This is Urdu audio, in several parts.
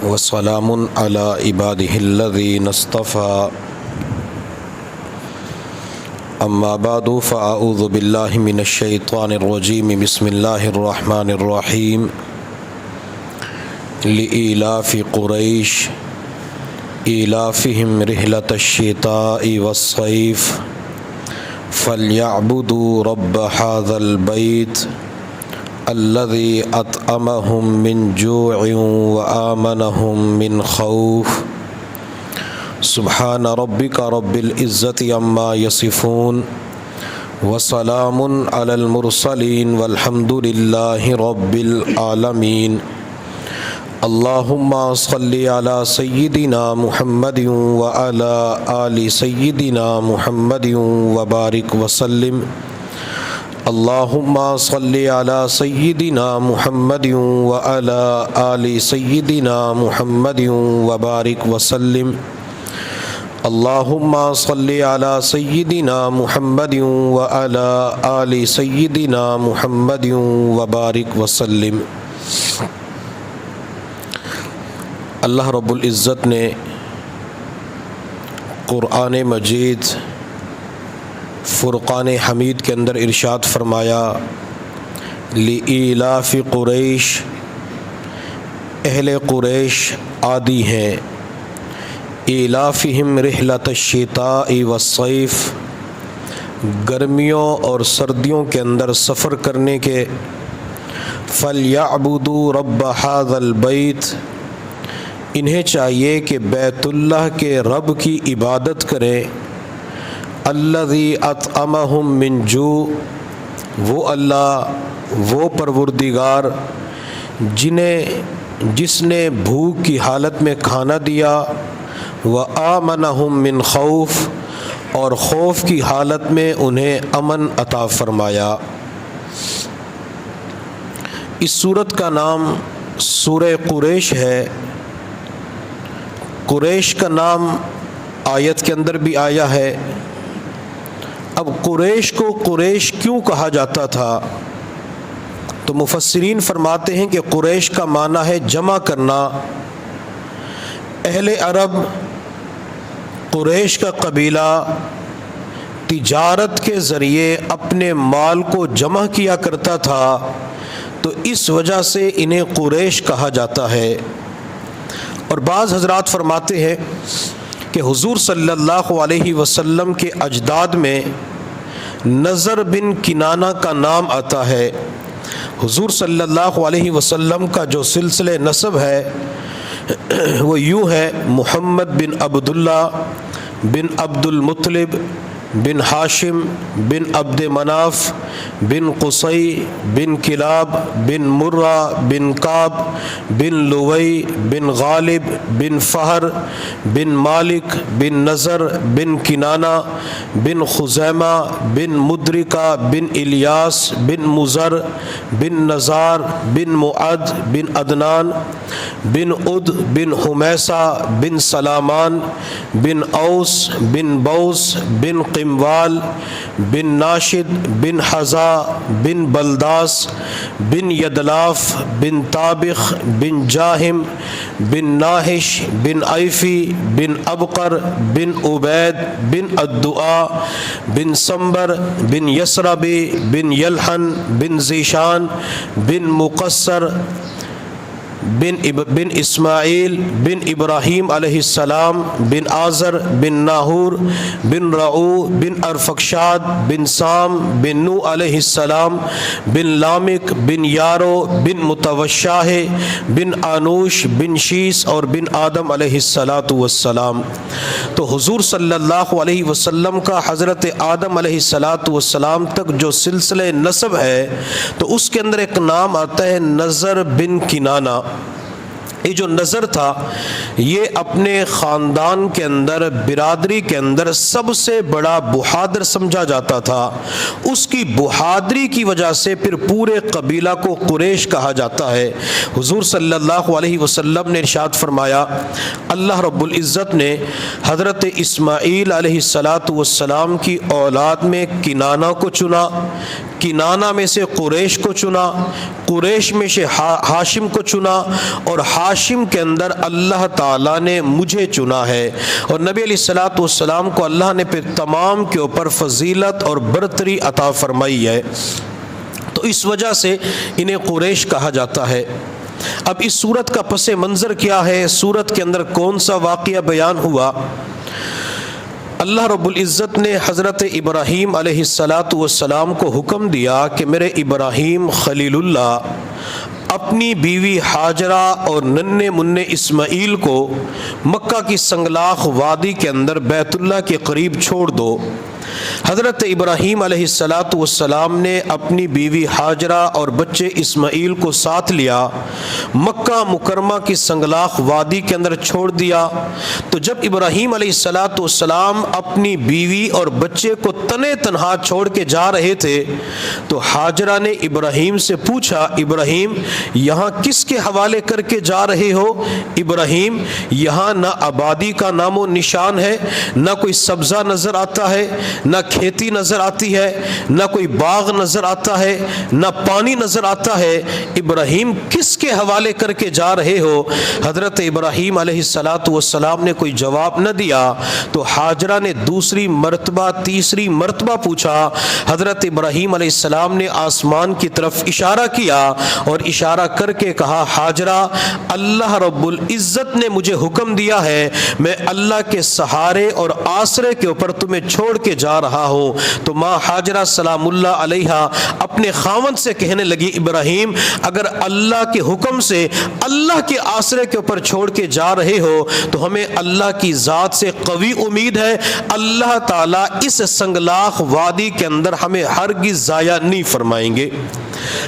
وسلام على عباده الذين اصطفى أما بعد فأعوذ بالله من الشيطان الرجيم بسم الله الرحمن الرحيم لإيلاف قريش إيلافهم رحلة الشتاء والصيف فليعبدوا رب هذا البيت الذي أطعمهم من جوع وآمنهم من خوف سبحان ربك رب العزة عما يصفون وسلام على المرسلين والحمد لله رب العالمين اللهم صل على سيدنا محمد وعلى آل سيدنا محمد وبارك وسلم اللهم صل على سيدنا محمد وعلى آل سيدنا محمد وبارك وسلم اللهم صل على سيدنا محمد وعلى آل سيدنا محمد وبارك وسلم۔ اللہ رب العزت نے قرآن مجید فرقان حمید کے اندر ارشاد فرمایا لإیلاف قریش، اہل قریش عادی ہیں، ایلافہم رحلۃ الشتاء والصیف، گرمیوں اور سردیوں کے اندر سفر کرنے کے، فلیعبدوا رب ھذا البیت، انہیں چاہیے کہ بیت اللہ کے رب کی عبادت کریں، الذی اطعمہم من جوع، وہ اللہ، وہ پروردگار جس نے بھوک کی حالت میں کھانا دیا، وآمنہم من خوف، اور خوف کی حالت میں انہیں امن عطا فرمایا۔ اس سورت کا نام سورہ قریش ہے۔ قریش کا نام آیت کے اندر بھی آیا ہے۔ اب قریش کو قریش کیوں کہا جاتا تھا؟ تو مفسرین فرماتے ہیں کہ قریش کا معنی ہے جمع کرنا۔ اہل عرب قریش کا قبیلہ تجارت کے ذریعے اپنے مال کو جمع کیا کرتا تھا، تو اس وجہ سے انہیں قریش کہا جاتا ہے۔ اور بعض حضرات فرماتے ہیں کہ حضور صلی اللہ علیہ وسلم کے اجداد میں نضر بن کنانہ کا نام آتا ہے۔ حضور صلی اللہ علیہ وسلم کا جو سلسلہ نسب ہے وہ یوں ہے: محمد بن عبداللہ بن عبد المطلب بن ہاشم بن عبد مناف بن قصی بن کلاب بن مرہ بن کعب بن لوی بن غالب بن فہر بن مالک بن نضر بن کنانہ بن خزیمہ بن مدرکہ بن الیاس بن مزر بن نزار بن معد بن عدنان بن عد بن حمیسہ بن سلامان بن اوس بن بوس بن قموال بن ناشد بن حزا بن بلداس بن یدلاف بن طابخ بن جاہم بن ناہش بن عیفی بن ابقر بن عبید بن الدعاء بن سمبر بن یسربی بن یلحن بن ذیشان بن مقصر بن اسماعیل بن ابراہیم علیہ السلام بن آزر بن ناہور بن رعو بن ارفخشاد بن سام بن نو علیہ السلام بن لامک بن یارو بن متوشاہ بن آنوش بن شیس اور بن آدم علیہ السلام۔ تو حضور صلی اللہ علیہ وسلم کا حضرت آدم علیہ السلام تک جو سلسلہ نسب ہے تو اس کے اندر ایک نام آتا ہے نضر بن کنانہ۔ یہ جو نضر تھا یہ اپنے خاندان کے اندر، برادری کے اندر سب سے بڑا بہادر سمجھا جاتا تھا۔ اس کی بہادری کی وجہ سے پھر پورے قبیلہ کو قریش کہا جاتا ہے۔ حضور صلی اللہ علیہ وسلم نے ارشاد فرمایا، اللہ رب العزت نے حضرت اسماعیل علیہ السلام کی اولاد میں کنانہ کو چنا، کنانہ میں سے قریش کو چنا، قریش میں سے ہاشم کو چنا، اور ہاشم کے اندر اللہ تعالیٰ نے مجھے چنا ہے، اور نبی علیہ الصلوۃ والسلام کو اللہ نے پھر تمام کے اوپر فضیلت اور برتری عطا فرمائی ہے، تو اس وجہ سے انہیں قریش کہا جاتا ہے۔ اب اس صورت کا پس منظر کیا ہے، صورت کے اندر کون سا واقعہ بیان ہوا؟ اللہ رب العزت نے حضرت ابراہیم علیہ السلام کو حکم دیا کہ میرے ابراہیم خلیل اللہ اپنی بیوی ہاجرہ اور ننھے منھے اسماعیل کو مکہ کی سنگلاخ وادی کے اندر بیت اللہ کے قریب چھوڑ دو۔ حضرت ابراہیم علیہ السلام نے اپنی بیوی ہاجرہ اور بچے اسماعیل کو ساتھ لیا، مکہ مکرمہ کی سنگلاخ وادی کے اندر چھوڑ دیا۔ تو جب ابراہیم علیہ السلام اپنی بیوی اور بچے کو تنے تنہا چھوڑ کے جا رہے تھے تو ہاجرہ نے ابراہیم سے پوچھا، ابراہیم یہاں کس کے حوالے کر کے جا رہے ہو؟ ابراہیم یہاں نہ آبادی کا نام و نشان ہے، نہ کوئی سبزہ نظر آتا ہے، نہ کھیتی نظر آتی ہے، نہ کوئی باغ نظر آتا ہے، نہ پانی نظر آتا ہے، ابراہیم کس کے حوالے کر کے جا رہے ہو؟ حضرت ابراہیم علیہ السلام نے کوئی جواب نہ دیا تو ہاجرہ نے دوسری مرتبہ تیسری مرتبہ پوچھا۔ حضرت ابراہیم علیہ السلام نے آسمان کی طرف اشارہ کیا اور اشارہ کر کے کہا، ہاجرہ اللہ رب العزت نے مجھے حکم دیا ہے، میں اللہ کے سہارے اور آسرے کے اوپر تمہیں چھوڑ کے جا رہا ہوں۔ تو ماں ہاجرہ سلام اللہ علیہ اپنے خاوند سے کہنے لگی، ابراہیم اگر اللہ کے حکم سے اللہ کے آسرے کے اوپر چھوڑ کے جا رہے ہو تو ہمیں اللہ کی ذات سے قوی امید ہے، اللہ تعالیٰ اس سنگلاخ وادی کے اندر ہمیں ہرگز ضائع نہیں فرمائیں گے۔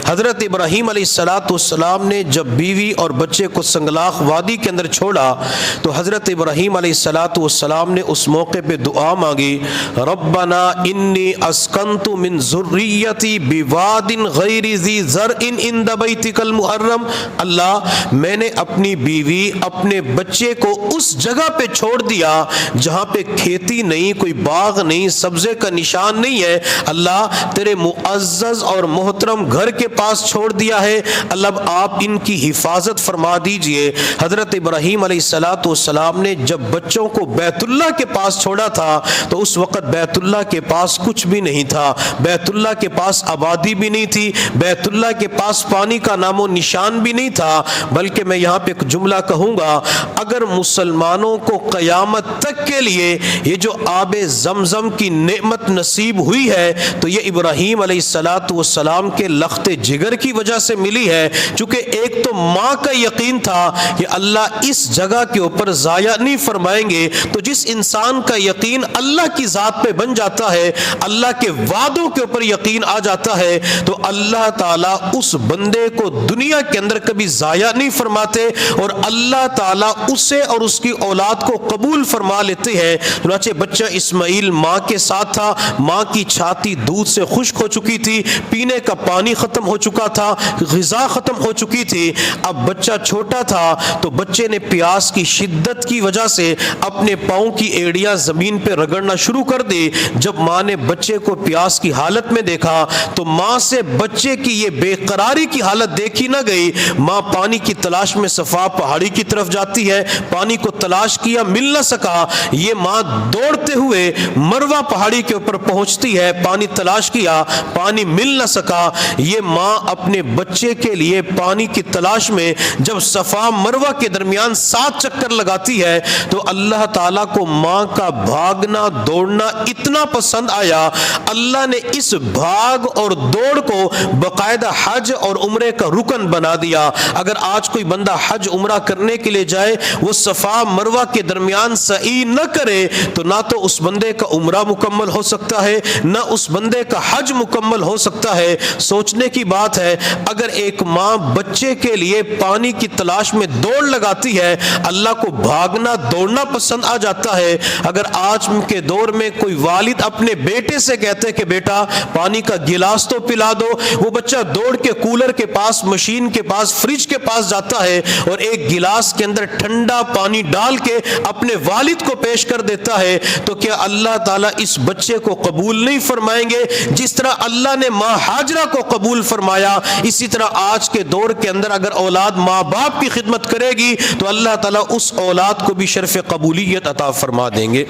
حضرت ابراہیم علیہ السلام نے جب بیوی اور بچے کو سنگلاخ وادی کے اندر چھوڑا تو حضرت ابراہیم علیہ السلام نے اس موقع پہ دعا مانگی، ربنا انی اسکنت من ذریتی بواد غیر ذی زرع عند بیتک المحرم، اللہ میں نے اپنی بیوی اپنے بچے کو اس جگہ پہ چھوڑ دیا جہاں پہ کھیتی نہیں، کوئی باغ نہیں، سبزے کا نشان نہیں ہے، اللہ تیرے معزز اور محترم گھر کے پاس چھوڑ دیا ہے، اللہ آپ ان کی حفاظت فرما دیجئے۔ حضرت ابراہیم علیہ السلام نے جب بچوں کو بیت اللہ کے پاس چھوڑا تھا تو اس وقت بیت اللہ کے پاس کچھ بھی نہیں تھا، بیت اللہ کے پاس آبادی بھی نہیں تھی، بیت اللہ کے پاس پانی کا نام و نشان بھی نہیں تھا، بلکہ میں یہاں پہ ایک جملہ کہوں گا، اگر مسلمانوں کو قیامت تک کے لیے یہ جو آب زمزم کی نعمت نصیب ہوئی ہے تو یہ ابراہیم علیہ السلام کے لخت جگر کی وجہ سے ملی ہے، چونکہ ایک تو ماں کا یقین تھا کہ اللہ اس جگہ کے اوپر ضائع نہیں فرمائیں گے، تو جس انسان کا یقین اللہ کی ذات پہ بن جاتا ہے، اللہ کے وعدوں کے اوپر یقین آ جاتا ہے، تو اللہ تعالیٰ اس بندے کو دنیا کے اندر کبھی ضائع نہیں فرماتے اور اللہ تعالیٰ اسے اور اس کی اولاد کو قبول فرما لیتے ہیں۔ چنانچہ بچہ اسماعیل ماں کے ساتھ تھا، ماں کی چھاتی دودھ سے خشک ہو چکی تھی، پینے کا پانی ختم ہو چکا تھا، غذا ختم ہو چکی تھی، اب بچہ چھوٹا تھا تو بچے نے پیاس کی شدت کی وجہ سے اپنے پاؤں کی ایڑیاں زمین پہ رگڑنا شروع کر دی۔ جب ماں نے بچے کو پیاس کی حالت میں دیکھا تو ماں سے بچے کی یہ بے قراری کی حالت دیکھی نہ گئی، ماں پانی کی تلاش میں صفا پہاڑی کی طرف جاتی ہے، پانی کو تلاش کیا مل نہ سکا، یہ ماں دوڑتے ہوئے مروہ پہاڑی کے اوپر پہنچتی ہے، پانی تلاش کیا، پانی مل نہ سکا، یہ ماں اپنے بچے کے لیے پانی کی تلاش میں جب صفا مروہ کے درمیان 7 چکر لگاتی ہے تو اللہ تعالیٰ کو ماں کا بھاگنا دوڑنا اتنا پسند آیا، اللہ نے اس بھاگ اور دوڑ کو باقاعدہ حج اور عمرے کا رکن بنا دیا۔ اگر آج کوئی بندہ حج عمرہ کرنے کے لیے جائے، وہ صفا مروہ کے درمیان سعی نہ کرے تو نہ تو اس بندے کا عمرہ مکمل ہو سکتا ہے، نہ اس بندے کا حج مکمل ہو سکتا ہے۔ سوچنے کی بات ہے، اگر ایک ماں بچے کے لیے پانی کی تلاش میں دوڑ لگاتی ہے، اللہ کو بھاگنا دوڑنا پسند آ جاتا ہے، اگر آج کے دور میں کوئی والد والد اپنے بیٹے سے کہتے کہ بیٹا پانی کا گلاس تو پلا دو، وہ بچہ دوڑ کے کولر کے پاس، مشین کے پاس، فریج کے پاس جاتا ہے اور ایک گلاس کے اندر ٹھنڈا پانی ڈال کے اپنے والد کو پیش کر دیتا ہے، تو کیا اللہ تعالیٰ اس بچے کو قبول نہیں فرمائیں گے؟ جس طرح اللہ نے ماں ہاجرہ کو قبول فرمایا، اسی طرح آج کے دور کے اندر اگر اولاد ماں باپ کی خدمت کرے گی تو اللہ تعالیٰ اس اولاد کو بھی شرف قبولیت عطا فرما دیں گے۔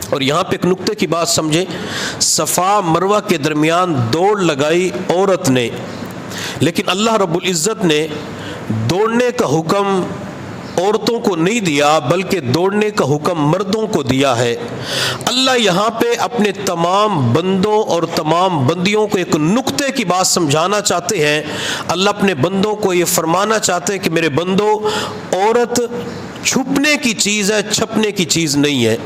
اور یہاں پہ ایک نقطے کی بات سمجھیں، صفا مروہ کے درمیان دوڑ لگائی عورت نے، لیکن اللہ رب العزت نے دوڑنے کا حکم عورتوں کو نہیں دیا بلکہ دوڑنے کا حکم مردوں کو دیا ہے۔ اللہ یہاں پہ اپنے تمام بندوں اور تمام بندیوں کو ایک نقطے کی بات سمجھانا چاہتے ہیں۔ اللہ اپنے بندوں کو یہ فرمانا چاہتے ہیں کہ میرے بندو، عورت چھپنے کی چیز ہے، چھپنے کی چیز نہیں ہے۔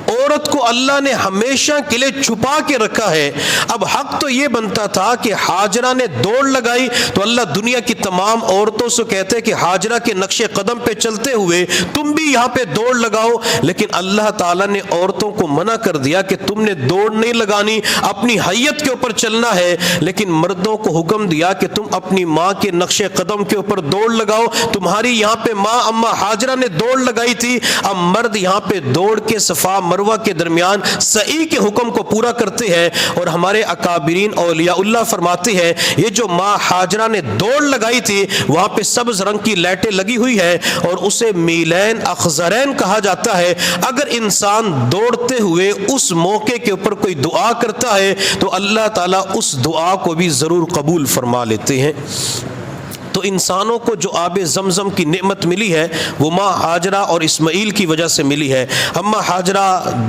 عورت کو اللہ نے ہمیشہ کے لیے چھپا کے رکھا ہے۔ اب حق تو یہ بنتا تھا کہ ہاجرہ نے دوڑ لگائی تو اللہ دنیا کی تمام عورتوں سے کہتے کہ ہاجرہ کے نقش قدم پہ چلتے ہوئے تم بھی یہاں پہ دوڑ لگاؤ، لیکن اللہ تعالیٰ نے عورتوں کو منع کر دیا کہ تم نے دوڑ نہیں لگانی، اپنی حیت کے اوپر چلنا ہے، لیکن مردوں کو حکم دیا کہ تم اپنی ماں کے نقش قدم کے اوپر دوڑ لگاؤ۔ تمہاری یہاں پہ ماں اما ہاجرہ نے دوڑ لگائی تھی، اب مرد یہاں پہ دوڑ کے صفا مروہ کے درمیان سعی کے حکم کو پورا کرتے ہیں۔ اور ہمارے اکابرین اولیاء اللہ فرماتے ہیں یہ جو ماں ہاجرہ نے دوڑ لگائی تھی وہاں پہ سبز رنگ کی لائٹیں لگی ہوئی ہے اور اسے میلین اخضرین کہا جاتا ہے۔ اگر انسان دوڑتے ہوئے اس موقع کے اوپر کوئی دعا کرتا ہے تو اللہ تعالیٰ اس دعا کو بھی ضرور قبول فرما لیتے ہیں۔ تو انسانوں کو جو آب زمزم کی نعمت ملی ہے وہ ماں ہاجرہ اور اسماعیل کی وجہ سے ملی ہے۔ اما ہاجرہ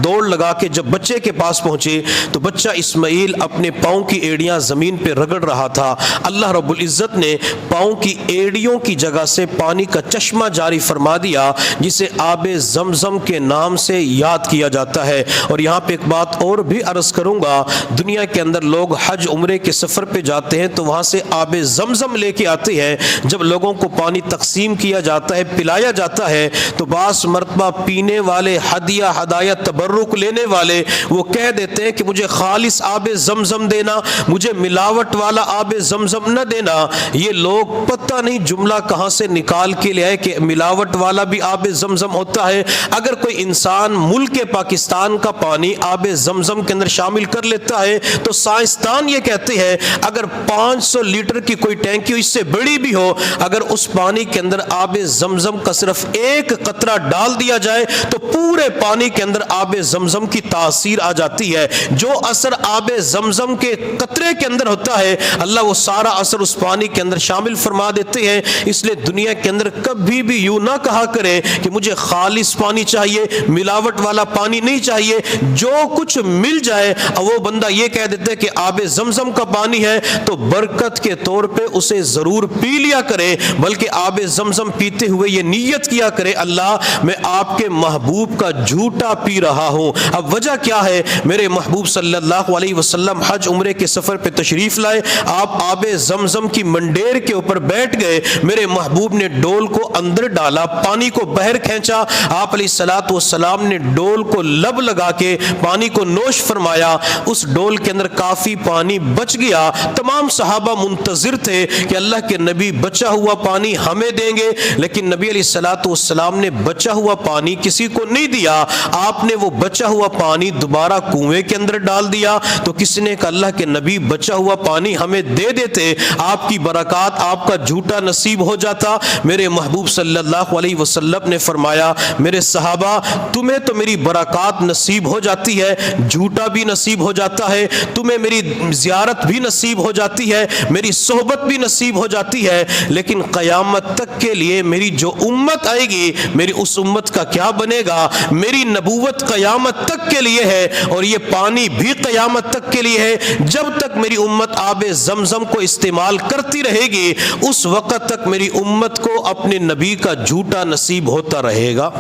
دوڑ لگا کے جب بچے کے پاس پہنچے تو بچہ اسماعیل اپنے پاؤں کی ایڑیاں زمین پہ رگڑ رہا تھا۔ اللہ رب العزت نے پاؤں کی ایڑیوں کی جگہ سے پانی کا چشمہ جاری فرما دیا جسے آب زمزم کے نام سے یاد کیا جاتا ہے۔ اور یہاں پہ ایک بات اور بھی عرض کروں گا، دنیا کے اندر لوگ حج عمرے کے سفر پہ جاتے ہیں تو وہاں سے آب زمزم لے کے آتے ہیں، جب لوگوں کو پانی تقسیم کیا جاتا ہے، پلایا جاتا ہے تو بعض مرتبہ پینے والے، ہدیہ ہدایہ تبرک لینے والے وہ کہہ دیتے ہیں کہ مجھے خالص آب زمزم دینا، مجھے ملاوٹ والا آب زمزم نہ دینا۔ یہ لوگ پتہ نہیں جملہ کہاں سے نکال کے لے آئے کہ ملاوٹ والا بھی آب زمزم ہوتا ہے۔ اگر کوئی انسان ملک پاکستان کا پانی آب زمزم کے اندر شامل کر لیتا ہے تو سائنسدان یہ کہتے ہیں اگر 500 لیٹر کی کوئی ٹینکی اس سے بڑی بھی ہو، اگر اس پانی کے اندر آب زمزم کا صرف ایک قطرہ ڈال دیا جائے تو پورے پانی کے اندر آب زمزم کی تاثیر آ جاتی ہے۔ جو اثر آب زمزم کے قطرے کے اندر ہوتا ہے اللہ وہ سارا اثر اس پانی کے اندر شامل فرما دیتے ہیں۔ اس لیے دنیا کے اندر کبھی بھی یوں نہ کہا کریں کہ مجھے خالص پانی چاہیے، ملاوٹ والا پانی نہیں چاہیے۔ جو کچھ مل جائے وہ بندہ یہ کہہ دیتا ہے کہ آب زمزم کا پانی ہے تو برکت کے طور پہ اسے ضرور پی لیا کرے، بلکہ آب زمزم پیتے ہوئے یہ نیت کیا کرے اللہ میں آپ کے محبوب کا جھوٹا پی رہا ہوں۔ اب وجہ کیا ہے؟ میرے محبوب صلی اللہ علیہ وسلم حج عمرے کے سفر پہ تشریف لائے، آپ آب زمزم کی منڈیر کے اوپر بیٹھ گئے، میرے محبوب نے ڈول کو اندر ڈالا، پانی کو باہر کھینچا، آپ علیہ الصلوۃ والسلام نے ڈول کو لب لگا کے پانی کو نوش فرمایا، اس ڈول کے اندر کافی پانی بچ گیا۔ تمام صحابہ منتظر تھے کہ اللہ کے نبی بچا ہوا پانی ہمیں دیں گے، لیکن نبی علیہ الصلوۃ والسلام نے بچا ہوا پانی کسی کو نہیں دیا۔ آپ نے وہ بچا ہوا پانی دوبارہ کنویں کے اندر ڈال دیا تو کسی نے کہا اللہ کے نبی بچا ہوا پانی ہمیں دے دیتے، آپ کی برکات، آپ کا جھوٹا نصیب ہو جاتا۔ میرے محبوب صلی اللہ علیہ وسلم نے فرمایا میرے صحابہ تمہیں تو میری برکات نصیب ہو جاتی ہے، جھوٹا بھی نصیب ہو جاتا ہے، تمہیں میری زیارت بھی نصیب ہو جاتی ہے، میری صحبت بھی نصیب ہو جاتی ہے، لیکن قیامت تک کے لیے میری جو امت آئے گی میری اس امت کا کیا بنے گا؟ میری نبوت قیامت تک کے لیے ہے اور یہ پانی بھی قیامت تک کے لیے ہے۔ جب تک میری امت آب زمزم کو استعمال کرتی رہے گی اس وقت تک میری امت کو اپنے نبی کا جھوٹا نصیب ہوتا رہے گا۔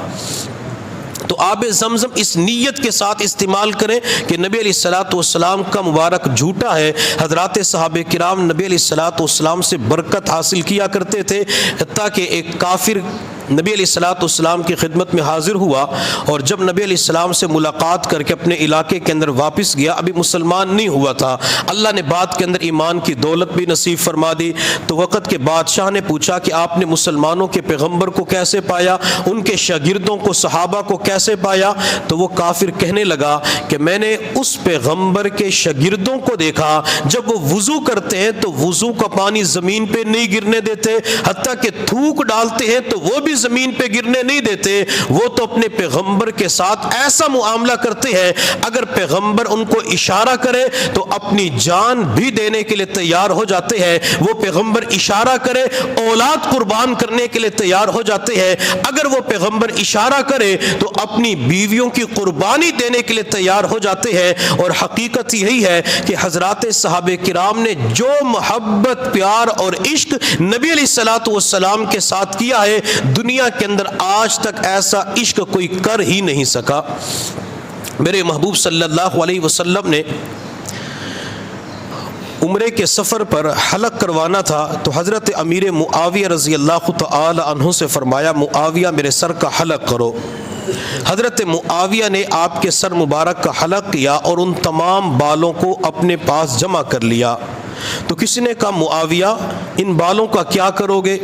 تو آب زمزم اس نیت کے ساتھ استعمال کریں کہ نبی علیہ الصلوۃ والسلام کا مبارک جھوٹا ہے۔ حضرات صحابہ کرام نبی علیہ الصلوۃ والسلام سے برکت حاصل کیا کرتے تھے، حتیٰ کہ ایک کافر نبی علیہ السلام کی خدمت میں حاضر ہوا، اور جب نبی علیہ السلام سے ملاقات کر کے اپنے علاقے کے اندر واپس گیا، ابھی مسلمان نہیں ہوا تھا، اللہ نے بعد کے اندر ایمان کی دولت بھی نصیب فرما دی۔ تو وقت کے بادشاہ نے پوچھا کہ آپ نے مسلمانوں کے پیغمبر کو کیسے پایا، ان کے شاگردوں کو، صحابہ کو کیسے پایا؟ تو وہ کافر کہنے لگا کہ میں نے اس پیغمبر کے شاگردوں کو دیکھا، جب وہ وضو کرتے ہیں تو وضو کا پانی زمین پہ نہیں گرنے دیتے، حتیٰ کہ تھوک ڈالتے ہیں تو وہ بھی زمین پہ گرنے نہیں دیتے۔ وہ تو اپنے پیغمبر کے ساتھ ایسا معاملہ کرتے ہیں، اگر پیغمبر ان کو اشارہ کرے تو اپنی جان بھی دینے کے لیے تیار ہو جاتے ہیں۔ وہ پیغمبر اشارہ کرے اولاد قربان کرنے کے لیے تیار ہو جاتے ہیں۔ اگر وہ پیغمبر اشارہ کرے تو اپنی بیویوں کی قربانی دینے کے لیے تیار ہو جاتے ہیں۔ اور حقیقت یہی ہے کہ حضرات صحابہ کرام نے جو محبت، پیار اور عشق نبی علیہ السلام کے ساتھ کیا ہے، دنیا کے اندر آج تک ایسا عشق کوئی کر ہی نہیں سکا۔ میرے محبوب صلی اللہ علیہ وسلم نے عمرے کے سفر پر حلق کروانا تھا، تو حضرت امیر معاویہ رضی اللہ تعالی عنہ سے فرمایا، معاویہ میرے سر کا حلق کرو۔ حضرت معاویہ نے آپ کے سر مبارک کا حلق کیا اور ان تمام بالوں کو اپنے پاس جمع کر لیا۔ تو کسی نے کہا معاویہ ان بالوں کا کیا کرو گے؟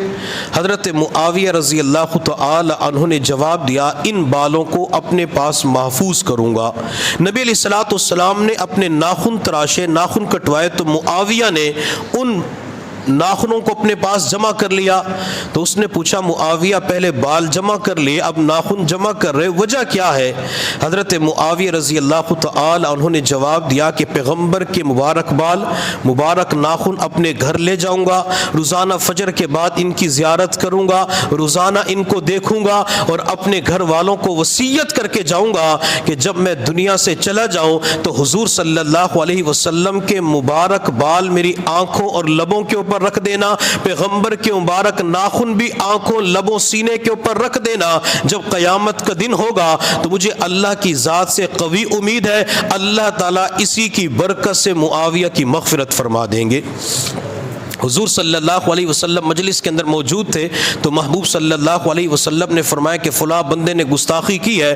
حضرت معاویہ رضی اللہ تعالی عنہ نے جواب دیا، ان بالوں کو اپنے پاس محفوظ کروں گا۔ نبی علیہ السلام نے اپنے ناخن تراشے، ناخن کٹوائے، تو معاویہ نے ان ناخنوں کو اپنے پاس جمع کر لیا۔ تو اس نے پوچھا معاویہ پہلے بال جمع کر لیے، اب ناخن جمع کر رہے، وجہ کیا ہے؟ حضرت معاویہ رضی اللہ تعالی عنہ نے جواب دیا کہ پیغمبر کے مبارک بال، مبارک ناخن اپنے گھر لے جاؤں گا، روزانہ فجر کے بعد ان کی زیارت کروں گا، روزانہ ان کو دیکھوں گا، اور اپنے گھر والوں کو وصیت کر کے جاؤں گا کہ جب میں دنیا سے چلا جاؤں تو حضور صلی اللہ علیہ وسلم کے مبارک بال میری آنکھوں اور لبوں کے اوپر رکھ دینا، پیغمبر کے مبارک ناخن بھی آنکھوں، لبوں، سینے کے اوپر رکھ دینا۔ جب قیامت کا دن ہوگا تو مجھے اللہ کی ذات سے قوی امید ہے، اللہ تعالیٰ اسی کی برکت سے معاویہ کی مغفرت فرما دیں گے۔ حضور صلی اللہ علیہ وسلم مجلس کے اندر موجود تھے، تو محبوب صلی اللہ علیہ وسلم نے فرمایا کہ فلاں بندے نے گستاخی کی ہے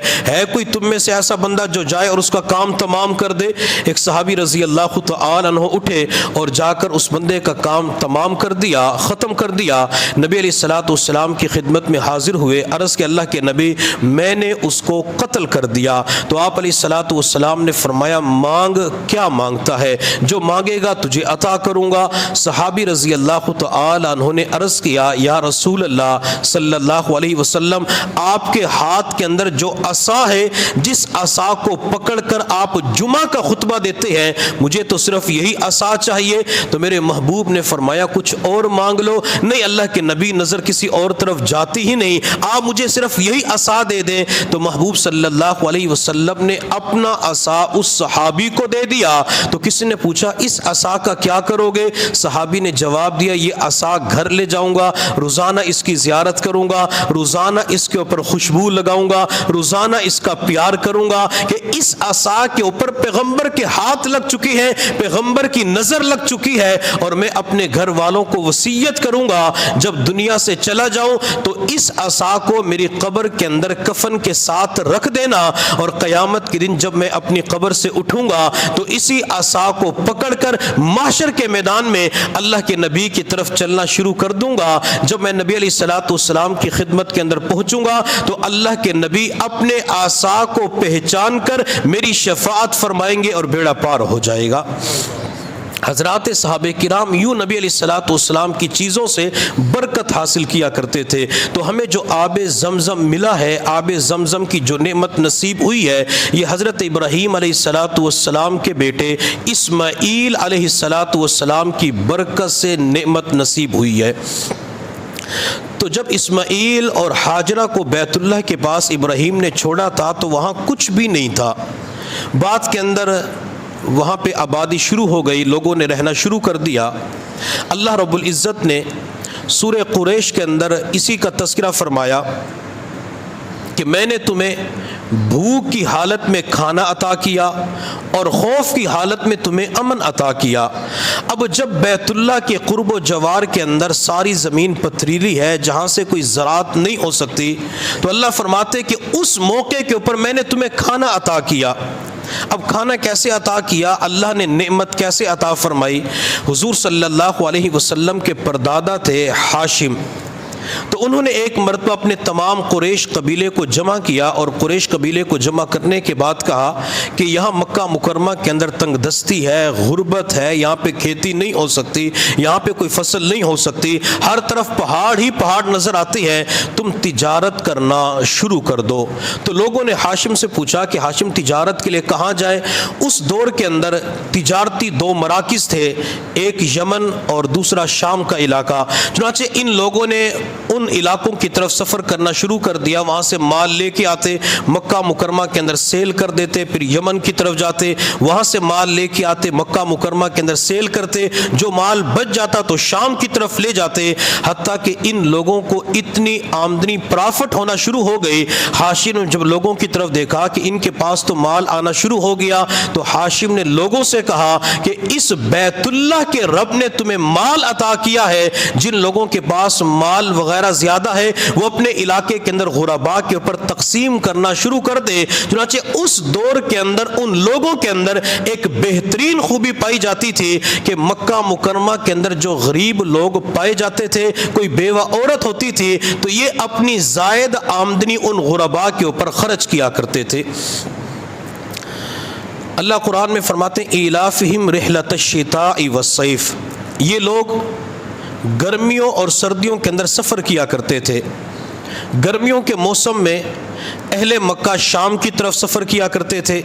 کوئی تم میں سے ایسا بندہ جو جائے اور اس کا کام تمام کر دے؟ ایک صحابی رضی اللہ تعالی عنہ اٹھے اور جا کر اس بندے کا کام تمام کر دیا، ختم کر دیا۔ نبی علیہ السلام کی خدمت میں حاضر ہوئے، عرض کہ اللہ کے نبی میں نے اس کو قتل کر دیا۔ تو آپ علیہ السلام نے فرمایا مانگ، کیا مانگتا ہے؟ جو مانگے گا تجھے عطا کروں گا۔ صحابی رضی اللہ تعالی عنہ نے عرض کیا یا رسول اللہ صلی اللہ علیہ وسلم، آپ کے ہاتھ کے اندر جو عصا ہے، جس عصا کو پکڑ کر آپ جمعہ کا خطبہ دیتے ہیں، مجھے تو صرف یہی عصا چاہیے۔ تو میرے محبوب نے فرمایا کچھ اور مانگ لو۔ نہیں، اللہ کے نبی نظر کسی اور طرف جاتی ہی نہیں، آپ مجھے صرف یہی عصا دے دیں۔ تو محبوب صلی اللہ علیہ وسلم نے اپنا عصا اس صحابی کو دے دیا۔ تو کسی نے پوچھا اس عصا کا کیا کرو گے؟ صحابی نے جواب دیا یہ عصا گھر لے جاؤں گا، روزانہ اس کی زیارت کروں گا، روزانہ اس کے اوپر خوشبو لگاؤں گا، روزانہ اس کا پیار کروں گا کہ اس عصا کے اوپر پیغمبر کے ہاتھ لگ چکی ہے، پیغمبر کی نظر لگ چکی ہے، اور میں اپنے گھر والوں کو وصیت کروں گا جب دنیا سے چلا جاؤں تو اس عصا کو میری قبر کے اندر کفن کے ساتھ رکھ دینا، اور قیامت کے دن جب میں اپنی قبر سے اٹھوں گا تو اسی عصا کو پکڑ کر محشر کے میدان میں اللہ کے نبی کی طرف چلنا شروع کر دوں گا۔ جب میں نبی علیہ السلام کی خدمت کے اندر پہنچوں گا تو اللہ کے نبی اپنے عصا کو پہچان کر میری شفاعت فرمائیں گے اور بیڑا پار ہو جائے گا۔ حضرات صحابہ کرام یوں نبی علیہ السلام کی چیزوں سے برکت حاصل کیا کرتے تھے۔ تو ہمیں جو آب زمزم ملا ہے، آب زمزم کی جو نعمت نصیب ہوئی ہے، یہ حضرت ابراہیم علیہ السلام کے بیٹے اسماعیل علیہ السلام کی برکت سے نعمت نصیب ہوئی ہے۔ تو جب اسماعیل اور ہاجرہ کو بیت اللہ کے پاس ابراہیم نے چھوڑا تھا تو وہاں کچھ بھی نہیں تھا۔ بعد کے اندر وہاں پہ آبادی شروع ہو گئی، لوگوں نے رہنا شروع کر دیا۔ اللہ رب العزت نے سورہ قریش کے اندر اسی کا تذکرہ فرمایا کہ میں نے تمہیں بھوک کی حالت میں کھانا عطا کیا اور خوف کی حالت میں تمہیں امن عطا کیا۔ اب جب بیت اللہ کے قرب و جوار کے اندر ساری زمین پتھریلی ہے جہاں سے کوئی زراعت نہیں ہو سکتی، تو اللہ فرماتے کہ اس موقع کے اوپر میں نے تمہیں کھانا عطا کیا۔ اب کھانا کیسے عطا کیا، اللہ نے نعمت کیسے عطا فرمائی؟ حضور صلی اللہ علیہ وسلم کے پردادا تھے ہاشم، تو انہوں نے ایک مرتبہ اپنے تمام قریش قبیلے کو جمع کیا، اور قریش قبیلے کو جمع کرنے کے بعد کہا کہ یہاں مکہ مکرمہ کے اندر تنگ دستی ہے، غربت ہے، یہاں پہ کھیتی نہیں ہو سکتی، یہاں پہ کوئی فصل نہیں ہو سکتی، ہر طرف پہاڑ ہی پہاڑ نظر آتے ہیں، تم تجارت کرنا شروع کر دو۔ تو لوگوں نے ہاشم سے پوچھا کہ ہاشم تجارت کے لیے کہاں جائے؟ اس دور کے اندر تجارتی دو مراکز تھے، ایک یمن اور دوسرا شام کا علاقہ۔ چنانچہ ان لوگوں نے ان علاقوں کی طرف سفر کرنا شروع کر دیا، وہاں سے مال لے کے آتے، مکہ مکرمہ کے اندر سیل کر دیتے، پھر یمن کی طرف جاتے، وہاں سے مال لے کے آتے، مکہ مکرمہ کے اندر سیل کرتے، جو مال بچ جاتا تو شام کی طرف لے جاتے، حتیٰ کہ ان لوگوں کو اتنی آمدنی پرافٹ ہونا شروع ہو گئی۔ ہاشم نے جب لوگوں کی طرف دیکھا کہ ان کے پاس تو مال آنا شروع ہو گیا، تو ہاشم نے لوگوں سے کہا کہ اس بیت اللہ کے رب نے تمہیں مال عطا کیا ہے، جن لوگوں کے پاس مال وغیرہ زیادہ ہے وہ اپنے علاقے کے اندر غرباء کے اوپر تقسیم کرنا شروع کر دے۔ چنانچہ اس دور کے اندر ان لوگوں کے اندر ایک بہترین خوبی پائی جاتی تھی کہ مکہ مکرمہ کے اندر جو غریب لوگ پائے جاتے تھے، کوئی بیوہ عورت ہوتی تھی، تو یہ اپنی زائد آمدنی ان غرباء کے اوپر خرچ کیا کرتے تھے۔ اللہ قرآن میں فرماتے ہیں ایلافہم رحلۃ الشتاء والصیف، یہ لوگ گرمیوں اور سردیوں کے اندر سفر کیا کرتے تھے۔ گرمیوں کے موسم میں اہل مکہ شام کی طرف سفر کیا کرتے تھے،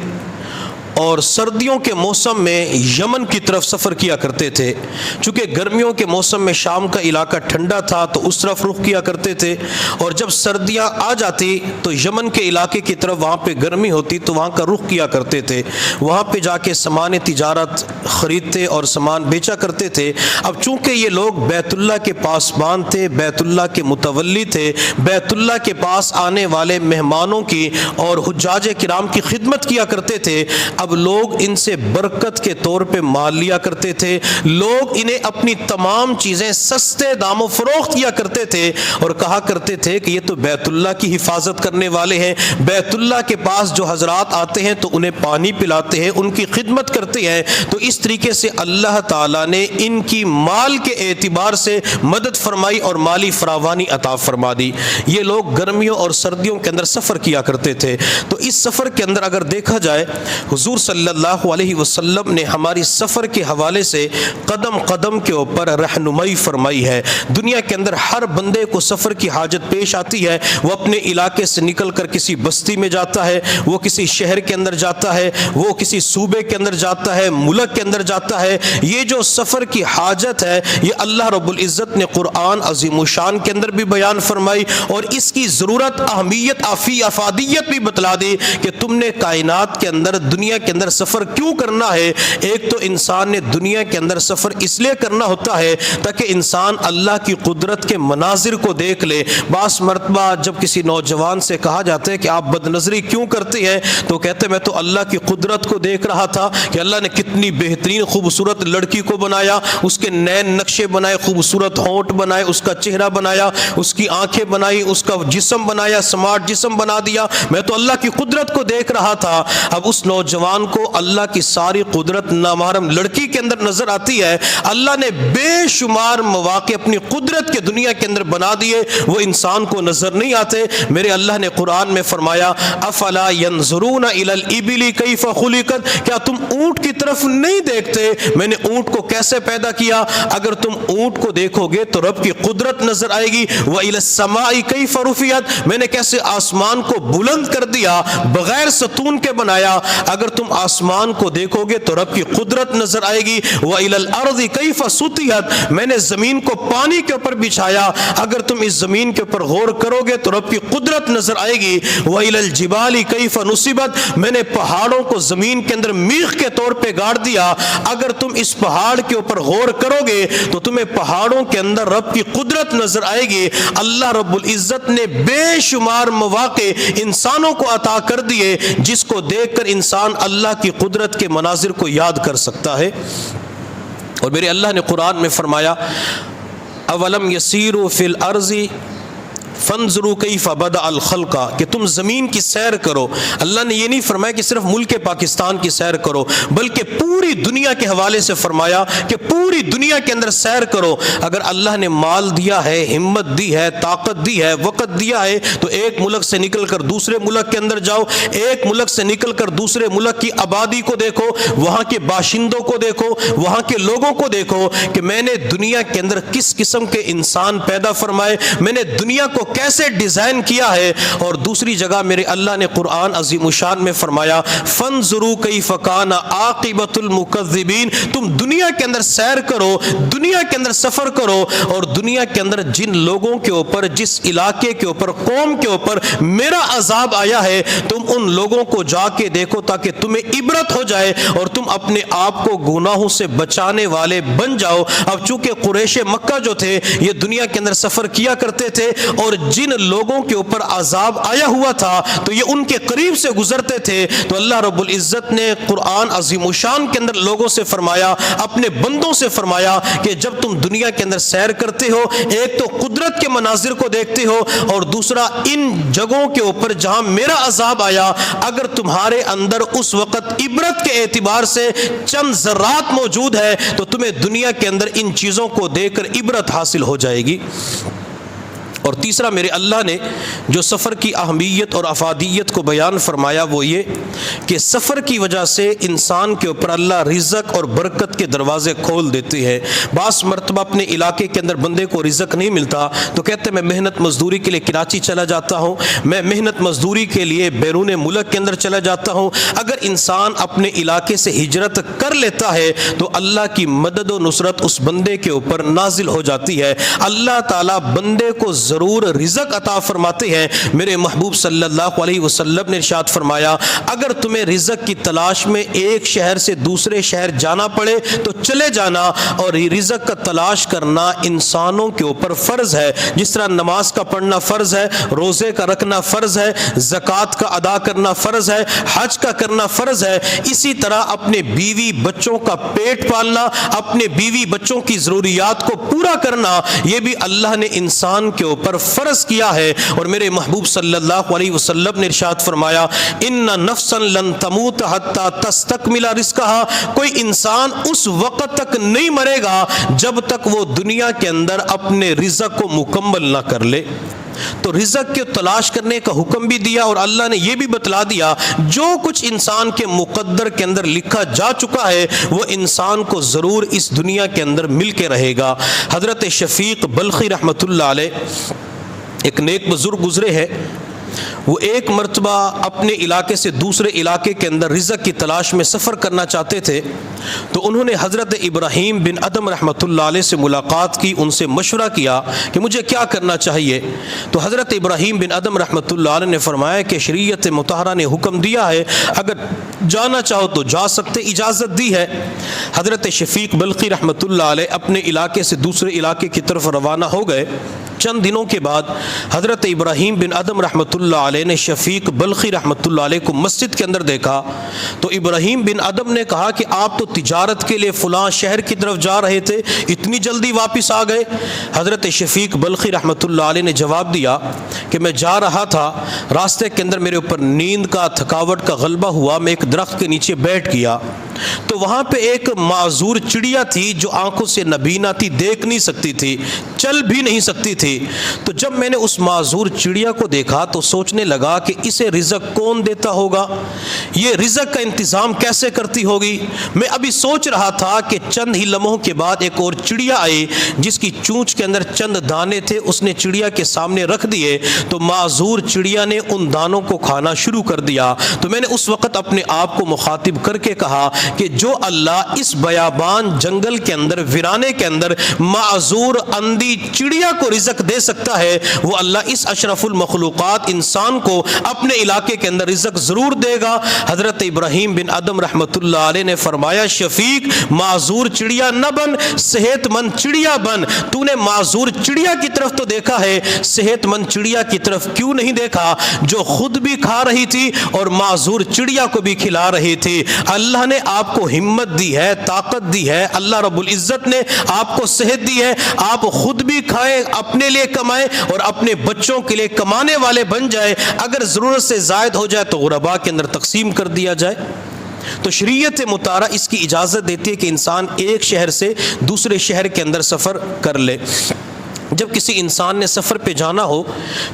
اور سردیوں کے موسم میں یمن کی طرف سفر کیا کرتے تھے۔ چونکہ گرمیوں کے موسم میں شام کا علاقہ ٹھنڈا تھا تو اس طرف رخ کیا کرتے تھے، اور جب سردیاں آ جاتی تو یمن کے علاقے کی طرف وہاں پہ گرمی ہوتی تو وہاں کا رخ کیا کرتے تھے، وہاں پہ جا کے سامان تجارت خریدتے اور سامان بیچا کرتے تھے۔ اب چونکہ یہ لوگ بیت اللہ کے پاسبان تھے، بیت اللہ کے متولی تھے، بیت اللہ کے پاس آنے والے مہمانوں کی اور حجاج کرام کی خدمت کیا کرتے تھے، اب لوگ ان سے برکت کے طور پہ مال لیا کرتے تھے، لوگ انہیں اپنی تمام چیزیں سستے داموں فروخت کیا کرتے تھے، اور کہا کرتے تھے کہ یہ تو بیت اللہ کی حفاظت کرنے والے ہیں، بیت اللہ کے پاس جو حضرات آتے ہیں تو انہیں پانی پلاتے ہیں، ان کی خدمت کرتے ہیں۔ تو اس طریقے سے اللہ تعالیٰ نے ان کی مال کے اعتبار سے مدد فرمائی اور مالی فراوانی عطا فرما دی۔ یہ لوگ گرمیوں اور سردیوں کے اندر سفر کیا کرتے تھے۔ تو اس سفر کے اندر اگر دیکھا جائے، حضور صلی اللہ علیہ وسلم نے ہماری سفر کے حوالے سے قدم قدم کے اوپر رہنمائی فرمائی ہے۔ دنیا کے اندر ہر بندے کو سفر کی حاجت پیش آتی ہے، وہ اپنے علاقے سے نکل کر کسی بستی میں جاتا ہے، وہ کسی شہر کے اندر جاتا ہے، وہ کسی صوبے کے اندر جاتا ہے، ملک کے اندر جاتا ہے۔ یہ جو سفر کی حاجت ہے یہ اللہ رب العزت نے قرآن عظیم الشان کے اندر بھی بیان فرمائی، اور اس کی ضرورت، اہمیت، افادیت بھی بتلا دی کہ تم نے کائنات کے اندر، دنیا کے اندر سفر کیوں کرنا ہے۔ ایک تو انسان نے دنیا کے اندر سفر اس لیے کرنا ہوتا ہے تاکہ انسان اللہ کی قدرت کے مناظر کو دیکھ لے۔ بعض مرتبہ جب کسی نوجوان سے کہا جاتا ہے کہ آپ بد نظری کیوں کرتے ہیں، تو کہتے میں تو اللہ کی قدرت کو دیکھ رہا تھا کہ اللہ نے کتنی بہترین خوبصورت لڑکی کو بنایا، اس کے نین نقشے بنائے، خوبصورت ہونٹ بنائے، اس کا چہرہ بنایا، اس کی آنکھیں بنائی، اس کا جسم بنایا، سمارٹ جسم بنا دیا، میں تو اللہ کی قدرت کو دیکھ رہا تھا۔ اب اس نوجوان کو اللہ کی ساری قدرت نامحرم لڑکی کے اندر نظر آتی ہے۔ اللہ نے بے شمار مواقع اپنی قدرت کے دنیا کے اندر بنا دیے، وہ انسان کو نظر نہیں آتے۔ میرے اللہ نے قرآن میں فرمایا افلا ينظرون الى الابل کیف خلقت، کیا تم اونٹ کی طرف نہیں دیکھتے میں نے اونٹ کو کیسے پیدا کیا؟ اگر تم اونٹ کو دیکھو گے تو رب کی قدرت نظر آئے گی۔ وَإِلَى السَّمَاءِ كَيْفَ رُفِعَتْ، میں نے کیسے آسمان کو بلند کر دیا، بغیر ستون کے بنایا۔ اگر تم تم آسمان کو دیکھو گے تو رب کی قدرت نظر آئے گی. وَإِلَى الْأَرْضِ كَيْفَ سُطِحَتْ, میں نے زمین کو پانی کے اوپر بچھایا, اگر تم اس زمین کے اوپر غور کرو گے تو رب کی قدرت نظر آئے گی. وَإِلَى الْجِبَالِ كَيْفَ نُصِبَتْ, میں نے پہاڑوں کو زمین کے اندر میخ کے طور پہ گاڑ دیا, اگر تم اس پہاڑ کے اوپر غور کرو گے تو تمہیں پہاڑوں کے اندر رب کی قدرت نظر آئے گی. اللہ رب العزت نے بے شمار مواقع انسانوں کو عطا کر دیے جس کو دیکھ کر انسان اللہ کی قدرت کے مناظر کو یاد کر سکتا ہے. اور میرے اللہ نے قرآن میں فرمایا اولم یسیروا فی الارض فانظروا کیف بدأ الخلق, کہ تم زمین کی سیر کرو. اللہ نے یہ نہیں فرمایا کہ صرف ملک پاکستان کی سیر کرو, بلکہ پوری دنیا کے حوالے سے فرمایا کہ پوری دنیا کے اندر سیر کرو. اگر اللہ نے مال دیا ہے, ہمت دی ہے, طاقت دی ہے, وقت دیا ہے, تو ایک ملک سے نکل کر دوسرے ملک کے اندر جاؤ, ایک ملک سے نکل کر دوسرے ملک کی آبادی کو دیکھو, وہاں کے باشندوں کو دیکھو, وہاں کے لوگوں کو دیکھو کہ میں نے دنیا کے اندر کس قسم کے انسان پیدا فرمائے, میں نے دنیا کو کیسے ڈیزائن کیا ہے. اور دوسری جگہ میرے اللہ نے قرآن عظیم الشان میں فرمایا فانظروا کیف کان عاقبۃ المکذبین, تم دنیا کے اندر سیر کرو, دنیا کے اندر سفر کرو, اور دنیا کے اندر جن لوگوں کے اوپر, جس علاقے کے اوپر, قوم کے اوپر میرا عذاب آیا ہے, تم ان لوگوں کو جا کے دیکھو تاکہ تمہیں عبرت ہو جائے اور تم اپنے آپ کو گناہوں سے بچانے والے بن جاؤ. اب چونکہ قریش مکہ جو تھے یہ دنیا کے اندر سفر کیا کرتے تھے, اور جن لوگوں کے اوپر عذاب آیا ہوا تھا تو یہ ان کے قریب سے گزرتے تھے. تو اللہ رب العزت نے قرآن عظیم الشان کے اندر لوگوں سے فرمایا, اپنے بندوں سے فرمایا کہ جب تم دنیا کے اندر سیر کرتے ہو, ایک تو قدرت کے مناظر کو دیکھتے ہو, اور دوسرا ان جگہوں کے اوپر جہاں میرا عذاب آیا, اگر تمہارے اندر اس وقت عبرت کے اعتبار سے چند ذرات موجود ہے تو تمہیں دنیا کے اندر ان چیزوں کو دیکھ کر عبرت حاصل ہو جائے گی. اور تیسرا میرے اللہ نے جو سفر کی اہمیت اور افادیت کو بیان فرمایا وہ یہ کہ سفر کی وجہ سے انسان کے اوپر اللہ رزق اور برکت کے دروازے کھول دیتے ہیں. بعض مرتبہ اپنے علاقے کے اندر بندے کو رزق نہیں ملتا تو کہتے ہیں میں محنت مزدوری کے لیے کراچی چلا جاتا ہوں, میں محنت مزدوری کے لیے بیرون ملک کے اندر چلا جاتا ہوں. اگر انسان اپنے علاقے سے ہجرت کر لیتا ہے تو اللہ کی مدد و نصرت اس بندے کے اوپر نازل ہو جاتی ہے. اللہ تعالیٰ بندے کو ضرور رزق عطا فرماتے ہیں. میرے محبوب صلی اللہ علیہ وسلم نے ارشاد فرمایا اگر تمہیں رزق کی تلاش میں ایک شہر سے دوسرے شہر جانا پڑے تو چلے جانا, اور رزق کا تلاش کرنا انسانوں کے اوپر فرض ہے. جس طرح نماز کا پڑھنا فرض ہے, روزے کا رکھنا فرض ہے, زکوٰۃ کا ادا کرنا فرض ہے, حج کا کرنا فرض ہے, اسی طرح اپنے بیوی بچوں کا پیٹ پالنا, اپنے بیوی بچوں کی ضروریات کو پورا کرنا, یہ بھی اللہ نے انسان کے اوپر فرض کیا ہے. اور میرے محبوب صلی اللہ علیہ وسلم نے ارشاد فرمایا ان نفسا لن تموت حتی تستکمل رزقہا, کوئی انسان اس وقت تک نہیں مرے گا جب تک وہ دنیا کے اندر اپنے رزق کو مکمل نہ کر لے. تو رزق کے تلاش کرنے کا حکم بھی دیا, اور اللہ نے یہ بھی بتلا دیا جو کچھ انسان کے مقدر کے اندر لکھا جا چکا ہے وہ انسان کو ضرور اس دنیا کے اندر مل کے رہے گا. حضرت شفیق بلخی رحمۃ اللہ علیہ ایک نیک بزرگ گزرے ہیں, وہ ایک مرتبہ اپنے علاقے سے دوسرے علاقے کے اندر رزق کی تلاش میں سفر کرنا چاہتے تھے, تو انہوں نے حضرت ابراہیم بن ادم رحمۃ اللہ علیہ سے ملاقات کی, ان سے مشورہ کیا کہ مجھے کیا کرنا چاہیے. تو حضرت ابراہیم بن ادم رحمۃ اللہ علیہ نے فرمایا کہ شریعت مطہرہ نے حکم دیا ہے اگر جانا چاہو تو جا سکتے, اجازت دی ہے. حضرت شفیق بلخی رحمۃ اللہ علیہ اپنے علاقے سے دوسرے علاقے کی طرف روانہ ہو گئے. چند دنوں کے بعد حضرت ابراہیم بن ادم رحمۃ اللہ علیہ نے شفیق بلخی رحمۃ اللہ علیہ کو مسجد کے اندر دیکھا, تو ابراہیم بن ادم نے کہا کہ آپ تو تجارت کے لیے فلاں شہر کی طرف جا رہے تھے, اتنی جلدی واپس آ گئے. حضرت شفیق بلخی رحمۃ اللہ علیہ نے جواب دیا کہ میں جا رہا تھا, راستے کے اندر میرے اوپر نیند کا تھکاوٹ کا غلبہ ہوا, میں ایک درخت کے نیچے بیٹھ گیا, تو وہاں پہ ایک معذور چڑیا تھی جو آنکھوں سے نبینا تھی، دیکھ نہیں سکتی تھی، چل بھی نہیں سکتی تھی۔ تو جب میں نے اس معذور چڑیا کو دیکھا تو سوچنے لگا کہ اسے رزق کون دیتا ہوگا، یہ رزق کا انتظام کیسے کرتی ہوگی۔ میں ابھی سوچ رہا تھا کہ چند ہی لمحوں کے بعد ایک اور چڑیا آئی جس کی چونچ کے اندر چند دانے تھے، اس نے چڑیا کے سامنے رکھ دیے تو معذور چڑیا نے ان دانوں کو کھانا شروع کر دیا۔ تو میں نے اس وقت اپنے آپ کو مخاطب کر کے کہا کہ جو اللہ اس بیابان جنگل کے اندر، ویرانے کے اندر معذور اندھی چڑیا کو رزق دے سکتا ہے، وہ اللہ اس اشرف المخلوقات انسان کو اپنے علاقے کے اندر رزق ضرور دے گا۔ حضرت ابراہیم بن ادم رحمۃ اللہ علیہ نے فرمایا، شفیق معذور چڑیا نہ بن، صحت مند چڑیا بن۔ تو نے معذور چڑیا کی طرف تو دیکھا ہے، صحت مند چڑیا کی طرف کیوں نہیں دیکھا جو خود بھی کھا رہی تھی اور معذور چڑیا کو بھی کھلا رہی تھی۔ اللہ نے آپ کو ہمت دی ہے، طاقت دی ہے، اللہ رب العزت نے آپ کو صحت دی ہے، آپ خود بھی کھائیں، اپنے لیے کمائیں اور اپنے بچوں کے لیے کمانے والے بن جائے، اگر ضرورت سے زائد ہو جائے تو غرباء کے اندر تقسیم کر دیا جائے۔ تو شریعت مطہرہ اس کی اجازت دیتی ہے کہ انسان ایک شہر سے دوسرے شہر کے اندر سفر کر لے۔ جب کسی انسان نے سفر پہ جانا ہو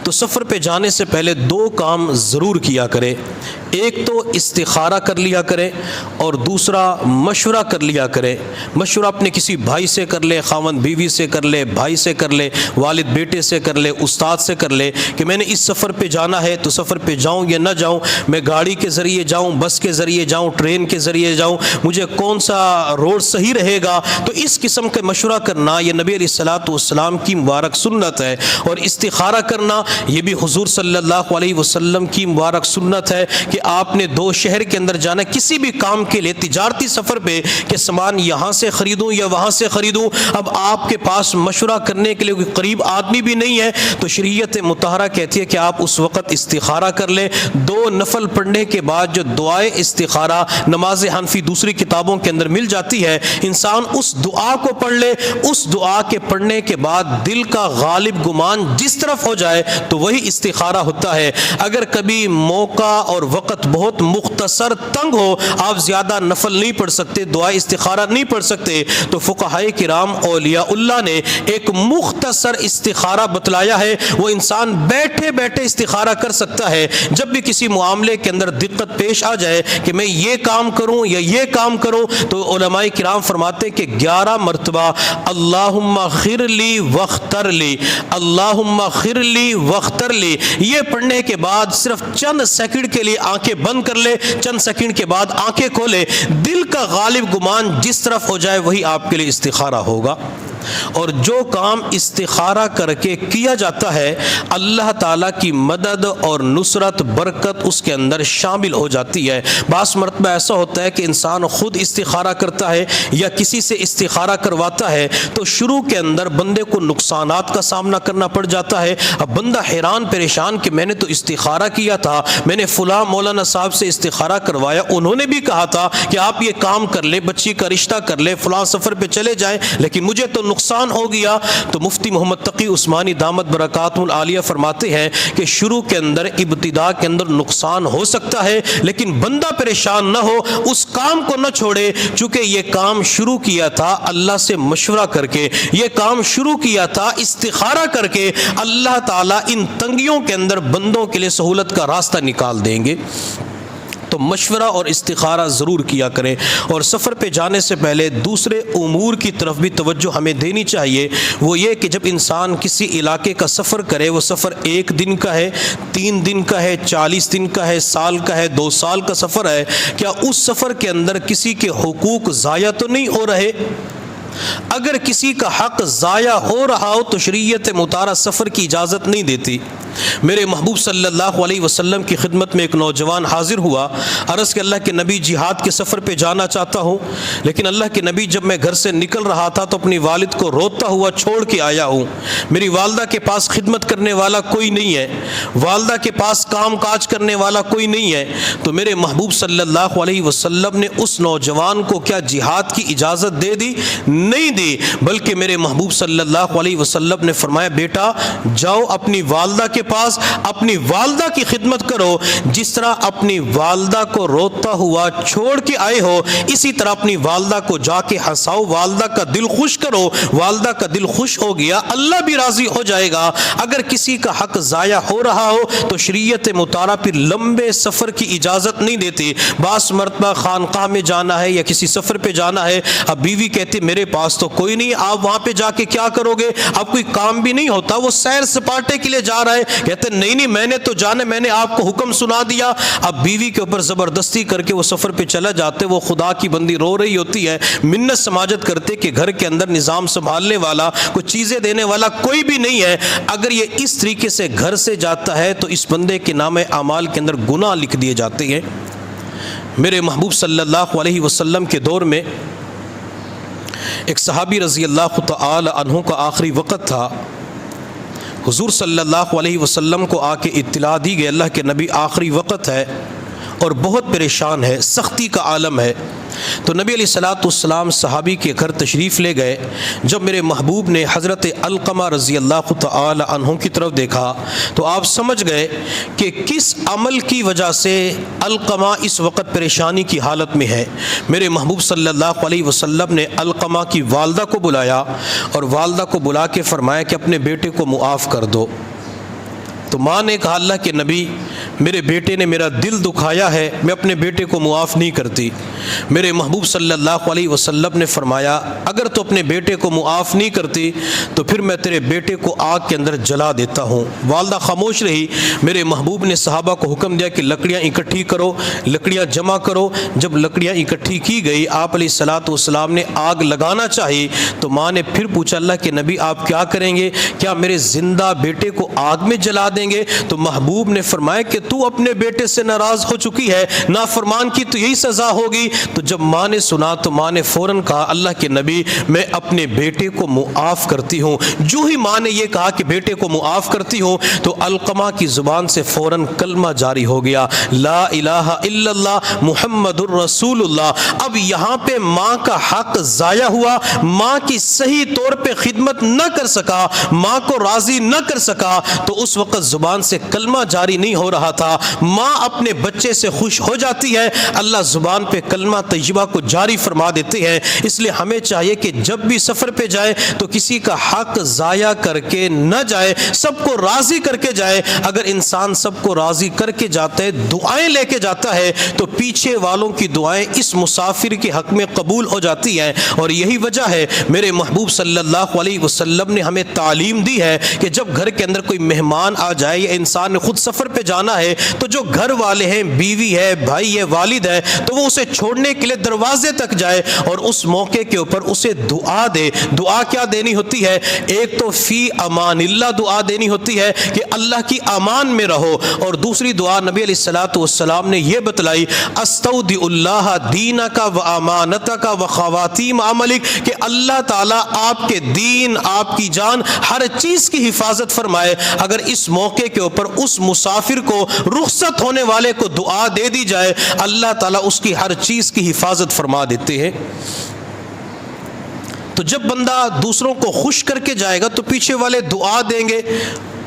تو سفر پہ جانے سے پہلے دو کام ضرور کیا کرے، ایک تو استخارہ کر لیا کرے اور دوسرا مشورہ کر لیا کرے۔ مشورہ اپنے کسی بھائی سے کر لے، خاوند بیوی سے کر لے، بھائی سے کر لے، والد بیٹے سے کر لے، استاد سے کر لے کہ میں نے اس سفر پہ جانا ہے تو سفر پہ جاؤں یا نہ جاؤں، میں گاڑی کے ذریعے جاؤں، بس کے ذریعے جاؤں، ٹرین کے ذریعے جاؤں، مجھے کون سا روڈ صحیح رہے گا۔ تو اس قسم کا مشورہ کرنا یہ نبی علیہ الصلوۃ والسلام کی مبارک سنت ہے، اور استخارہ کرنا یہ بھی حضور صلی اللہ علیہ وسلم کی مبارک سنت ہے کہ آپ نے دو شہر کے اندر جانا کسی بھی کام کے لیے، تجارتی سفر پہ کہ سامان یہاں سے خریدوں یا وہاں سے خریدوں، اب آپ کے پاس مشورہ کرنے کے لیے کوئی قریب آدمی بھی نہیں ہے تو شریعت مطہرہ کہتی ہے کہ آپ اس وقت استخارہ کر لیں۔ دو نفل پڑھنے کے بعد جو دعائے استخارہ نماز حنفی دوسری کتابوں کے اندر مل جاتی ہے، انسان اس دعا کو پڑھ لے، اس دعا کے پڑھنے کے بعد دل کا غالب گمان جس طرف ہو جائے تو وہی استخارہ ہوتا ہے۔ اگر کبھی موقع اور وقت بہت مختصر تنگ ہو، آپ زیادہ نفل نہیں پڑھ سکتے، دعائے استخارہ نہیں پڑھ سکتے، تو فقہائے کرام اولیاء اللہ نے ایک مختصر استخارہ بتلایا ہے، وہ انسان بیٹھے بیٹھے استخارہ کر سکتا ہے۔ جب بھی کسی معاملے کے اندر دقت پیش آ جائے کہ میں یہ کام کروں یا یہ کام کروں، تو علماء کرام فرماتے کہ 11 مرتبہ اللہم اغفر لی واختر لی، اللہم اغفر لی واختر لی، یہ پڑھنے کے بعد صرف چند سیکنڈ کے لیے آنکھیں بند کر لے، چند سیکنڈ کے بعد آنکھیں کھولے، دل کا غالب گمان جس طرف ہو جائے وہی آپ کے لیے استخارہ ہوگا۔ اور جو کام استخارہ کر کے کیا جاتا ہے اللہ تعالیٰ کی مدد اور نصرت برکت اس کے اندر شامل ہو جاتی ہے۔ بعض مرتبہ ایسا ہوتا ہے کہ انسان خود استخارہ کرتا ہے یا کسی سے استخارہ کرواتا ہے تو شروع کے اندر بندے کو نقصانات کا سامنا کرنا پڑ جاتا ہے۔ اب بندہ حیران پریشان کہ میں نے تو استخارہ کیا تھا، میں نے فلاں مولانا صاحب سے استخارہ کروایا، انہوں نے بھی کہا تھا کہ آپ یہ کام کر لیں، بچی کا رشتہ کر لیں، فلاں سفر پہ چلے جائیں، لیکن مجھے تو نقصان ہو گیا۔ تو مفتی محمد تقی عثمانی دامت برکاتہ العالیہ فرماتے ہیں کہ شروع کے اندر ابتدا کے اندر نقصان ہو سکتا ہے، لیکن بندہ پریشان نہ ہو، اس کام کو نہ چھوڑے، چونکہ یہ کام شروع کیا تھا اللہ سے مشورہ کر کے، یہ کام شروع کیا تھا استخارہ کر کے، اللہ تعالیٰ ان تنگیوں کے اندر بندوں کے لیے سہولت کا راستہ نکال دیں گے۔ تو مشورہ اور استخارہ ضرور کیا کریں، اور سفر پہ جانے سے پہلے دوسرے امور کی طرف بھی توجہ ہمیں دینی چاہیے۔ وہ یہ کہ جب انسان کسی علاقے کا سفر کرے، وہ سفر 1 دن کا ہے، 3 دن کا ہے، 40 دن کا ہے، سال کا ہے، 2 سال کا سفر ہے، کیا اس سفر کے اندر کسی کے حقوق ضائع تو نہیں ہو رہے؟ اگر کسی کا حق ضائع ہو رہا ہو تو شریعت مطہرہ سفر کی اجازت نہیں دیتی۔ میرے محبوب صلی اللہ علیہ وسلم کی خدمت میں ایک نوجوان حاضر ہوا، عرض کہ اللہ کے نبی جہاد کے سفر پہ جانا چاہتا ہوں، لیکن اللہ کے نبی جب میں گھر سے نکل رہا تھا تو اپنی والد کو روتا ہوا چھوڑ کے آیا ہوں، میری والدہ کے پاس خدمت کرنے والا کوئی نہیں ہے، والدہ کے پاس کام کاج کرنے والا کوئی نہیں ہے۔ تو میرے محبوب صلی اللہ علیہ وسلم نے اس نوجوان کو کیا جہاد کی اجازت دے دی؟ نہیں دی، بلکہ میرے محبوب صلی اللہ علیہ وسلم نے فرمایا بیٹا جاؤ اپنی والدہ کے پاس اپنی والدہ کی خدمت کرو، جس طرح اپنی والدہ کو روتا ہوا چھوڑ کے آئے ہو اسی طرح اپنی والدہ کو جا کے ہنساؤ، والدہ کا دل خوش کرو، والدہ کا دل خوش ہو گیا اللہ بھی راضی ہو جائے گا۔ اگر کسی کا حق ضائع ہو رہا ہو تو شریعت مطالعہ پھر لمبے سفر کی اجازت نہیں دیتی۔ بعض مرتبہ خانقاہ میں جانا ہے یا کسی سفر پہ جانا ہے، اب بیوی کہتی میرے پاس تو کوئی نہیں، آپ وہاں پہ جا کے کیا کرو گے، اب کوئی کام بھی نہیں ہوتا، وہ سیر سپاٹے کے لیے جا رہا ہے، کہتے نہیں میں نے تو جانا، میں نے آپ کو حکم سنا دیا۔ اب بیوی کے اوپر زبردستی کر کے وہ سفر پہ چلا جاتے، وہ خدا کی بندی رو رہی ہوتی ہے، منت سماجت کرتے کہ گھر کے اندر نظام سنبھالنے والا، کچھ چیزیں دینے والا کوئی بھی نہیں ہے۔ اگر یہ اس طریقے سے گھر سے جاتا ہے تو اس بندے کے نام اعمال کے اندر گناہ لکھ دیے جاتے ہیں۔ میرے محبوب صلی اللہ علیہ وسلم کے دور میں ایک صحابی رضی اللہ تعالی عنہ کا آخری وقت تھا، حضور صلی اللہ علیہ وسلم کو آ کے اطلاع دی گئی اللہ کے نبی آخری وقت ہے اور بہت پریشان ہے، سختی کا عالم ہے۔ تو نبی علیہ الصلوۃ والسلام صحابی کے گھر تشریف لے گئے۔ جب میرے محبوب نے حضرت علقمہ رضی اللہ تعالی عنہ کی طرف دیکھا تو آپ سمجھ گئے کہ کس عمل کی وجہ سے علقمہ اس وقت پریشانی کی حالت میں ہے۔ میرے محبوب صلی اللہ علیہ وسلم نے علقمہ کی والدہ کو بلایا اور والدہ کو بلا کے فرمایا کہ اپنے بیٹے کو معاف کر دو۔ تو ماں نے کہا اللہ کے نبی میرے بیٹے نے میرا دل دکھایا ہے، میں اپنے بیٹے کو معاف نہیں کرتی۔ میرے محبوب صلی اللہ علیہ وسلم نے فرمایا اگر تو اپنے بیٹے کو معاف نہیں کرتی تو پھر میں تیرے بیٹے کو آگ کے اندر جلا دیتا ہوں۔ والدہ خاموش رہی۔ میرے محبوب نے صحابہ کو حکم دیا کہ لکڑیاں اکٹھی کرو، لکڑیاں جمع کرو۔ جب لکڑیاں اکٹھی کی گئی آپ علیہ الصلوۃ والسلام نے آگ لگانا چاہی تو ماں نے پھر پوچھا اللہ کے نبی آپ کیا کریں گے، کیا میرے زندہ بیٹے کو آگ میں جلا دیں گے؟ تو محبوب نے فرمایا کہ تو اپنے بیٹے سے ناراض ہو چکی ہے، نافرمان کی تو یہی سزا ہوگی۔ تو جب ماں نے سنا تو ماں نے فوراً کہا اللہ کے نبی میں اپنے بیٹے کو معاف کرتی ہوں۔ جو ہی ماں نے یہ کہا کہ بیٹے کو معاف کرتی ہوں تو علقمہ کی زبان سے فوراً کلمہ جاری ہو گیا، لا الہ الا اللہ محمد الرسول اللہ۔ اب یہاں پہ ماں کا حق ضائع ہوا، ماں کی صحیح طور پہ خدمت نہ کر سکا، ماں کو راضی نہ کر سکا، تو اس وقت زبان سے کلمہ جاری نہیں ہو رہا تھا۔ ماں اپنے بچے سے خوش ہو جاتی ہے، اللہ زبان پہ کلمہ طیبہ کو جاری فرما دیتے ہیں۔ اس لیے ہمیں چاہیے کہ جب بھی سفر پہ جائے تو کسی کا حق ضائع کر کے نہ جائے، سب کو راضی کر کے جائے۔ اگر انسان سب کو راضی کر کے جاتا ہے، دعائیں لے کے جاتا ہے، تو پیچھے والوں کی دعائیں اس مسافر کے حق میں قبول ہو جاتی ہیں۔ اور یہی وجہ ہے میرے محبوب صلی اللہ علیہ وسلم نے ہمیں تعلیم دی ہے کہ جب گھر کے اندر کوئی مہمان آ جائے یا انسان نے خود سفر پہ جانا ہے تو جو گھر والے ہیں، بیوی ہے، بھائی ہے، والد ہے، تو وہ اسے چھوڑنے کے لیے دروازے تک جائے اور اس موقع کے اوپر اسے دعا دے۔ دعا کیا دینی ہوتی ہے؟ ایک تو فی امان اللہ دعا دینی ہوتی ہے کہ اللہ کی امان میں رہو، اور دوسری دعا نبی علیہ الصلوۃ والسلام نے یہ بتلائی استودع اللہ دینک و امانتک و خواتیم عملک، کہ اللہ تعالیٰ آپ کے دین، آپ کی جان، ہر چیز کی حفاظت فرمائے۔ اگر اس موقع کے اوپر اس مسافر کو رخصت ہونے والے کو دعا دے دی جائے اللہ تعالیٰ اس کی ہر چیز کی حفاظت فرما دیتے ہیں۔ تو جب بندہ دوسروں کو خوش کر کے جائے گا تو پیچھے والے دعا دیں گے،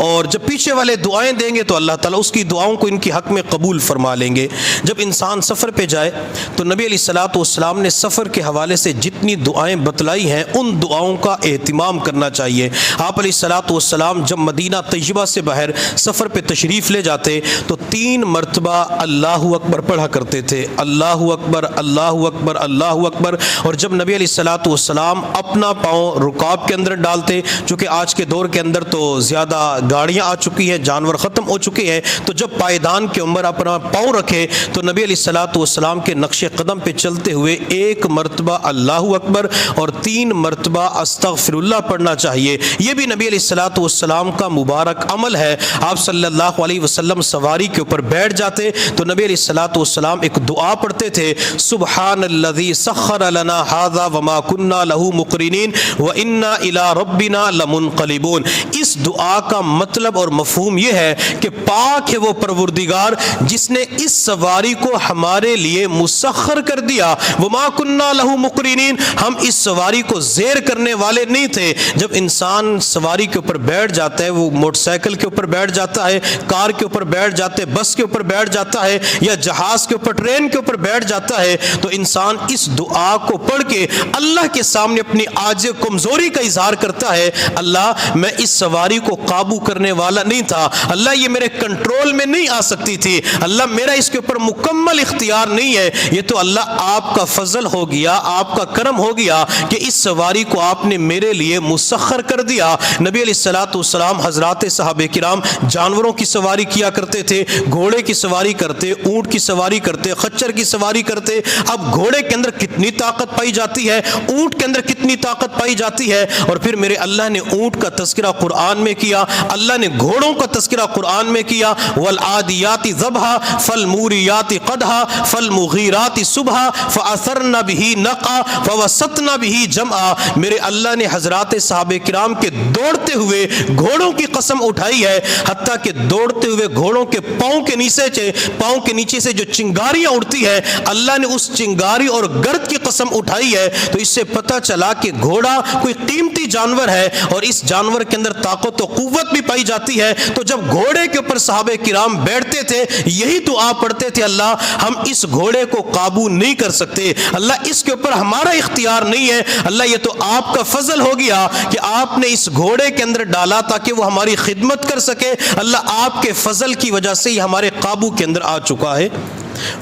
اور جب پیچھے والے دعائیں دیں گے تو اللہ تعالیٰ اس کی دعاؤں کو ان کی حق میں قبول فرما لیں گے۔ جب انسان سفر پہ جائے تو نبی علیہ الصلوۃ والسلام نے سفر کے حوالے سے جتنی دعائیں بتلائی ہیں ان دعاؤں کا اہتمام کرنا چاہیے۔ آپ علیہ الصلوۃ والسلام جب مدینہ طیبہ سے باہر سفر پہ تشریف لے جاتے تو 3 مرتبہ اللہ اکبر پڑھا کرتے تھے، اللہ اکبر اللہ اکبر اللہ اکبر۔ اور جب نبی علیہ الصلوۃ والسلام اپنا پاؤں رکاب کے اندر ڈالتے، چونکہ آج کے دور کے اندر تو زیادہ گاڑیاں آ چکی ہیں، جانور ختم ہو چکے ہیں، تو جب پائیدان کے اوپر اپنا پاؤں رکھے تو نبی علیہ الصلوۃ والسلام کے نقش قدم پہ چلتے ہوئے 1 مرتبہ اللہ اکبر اور 3 مرتبہ استغفر اللہ پڑھنا چاہیے۔ یہ بھی نبی علیہ الصلوۃ والسلام کا مبارک عمل ہے۔ آپ صلی اللہ علیہ وسلم سواری کے اوپر بیٹھ جاتے تو نبی علیہ الصلوۃ والسلام ایک دعا پڑھتے تھے، سبحان الذی سخر لنا ھذا وما كنا له مقرنین وانا الی ربنا لمنقلبون۔ اس دعا کا مطلب اور مفہوم یہ ہے کہ پاک ہے وہ پروردگار جس نے اس سواری کو ہمارے لیے مسخر کر دیا. وما کننا لہ مقرنین, ہم اس سواری کو زیر کرنے والے نہیں تھے. جب انسان سواری کے اوپر بیٹھ جاتا ہے, وہ موٹر سائیکل کے اوپر بیٹھ جاتا ہے, کار کے اوپر بیٹھ جاتے ہے, بس کے اوپر بیٹھ جاتا ہے, یا جہاز کے اوپر, ٹرین کے اوپر بیٹھ جاتا ہے, تو انسان اس دعا کو پڑھ کے اللہ کے سامنے اپنی عاجز کمزوری کا اظہار کرتا ہے. اللہ میں اس سواری کو قابو کرنے والا نہیں تھا, اللہ یہ میرے کنٹرول میں نہیں آ سکتی تھی, اللہ میرا اس کے اوپر مکمل اختیار نہیں ہے, یہ تو اللہ آپ کا فضل ہو گیا, آپ کا کرم ہو گیا کہ اس سواری کو آپ نے میرے لیے مسخر کر دیا. نبی علیہ الصلوۃ والسلام حضرات صحابہ کرام جانوروں کی سواری کیا کرتے تھے, گھوڑے کی سواری کرتے, اونٹ کی سواری کرتے, خچر کی سواری کرتے. اب گھوڑے کے اندر کتنی طاقت پائی جاتی ہے, اونٹ کے اندر کتنی طاقت پائی جاتی ہے, اور پھر میرے اللہ نے اونٹ کا تذکرہ قرآن میں کیا, اللہ نے گھوڑوں کا تذکرہ قرآن میں کیا. والعادیات ضبحا فالموریات قدحا فالمغیرات صبحا فاثرن به نقعا فوسطن به جمعا. میرے اللہ نے حضرات صحابہ کرام کے دوڑتے ہوئے گھوڑوں کی قسم اٹھائی ہے, حتیٰ کہ دوڑتے ہوئے گھوڑوں کے پاؤں کے نیچے سے جو چنگاریاں اڑتی ہے, اللہ نے اس چنگاری اور گرد کی قسم اٹھائی ہے. تو اس سے پتہ چلا کہ گھوڑا کوئی قیمتی جانور ہے اور اس جانور کے اندر طاقت و قوت بھی پائی جاتی ہے. تو جب گھوڑے کے اوپر صحابہ کرام بیٹھتے تھے, یہی دعا پڑھتے تھے, اللہ ہم اس گھوڑے کو قابو نہیں کر سکتے, اللہ اس کے اوپر ہمارا اختیار نہیں ہے, اللہ یہ تو آپ کا فضل ہو گیا کہ آپ نے اس گھوڑے کے اندر ڈالا تاکہ وہ ہماری خدمت کر سکے, اللہ آپ کے فضل کی وجہ سے یہ ہمارے قابو کے اندر آ چکا ہے.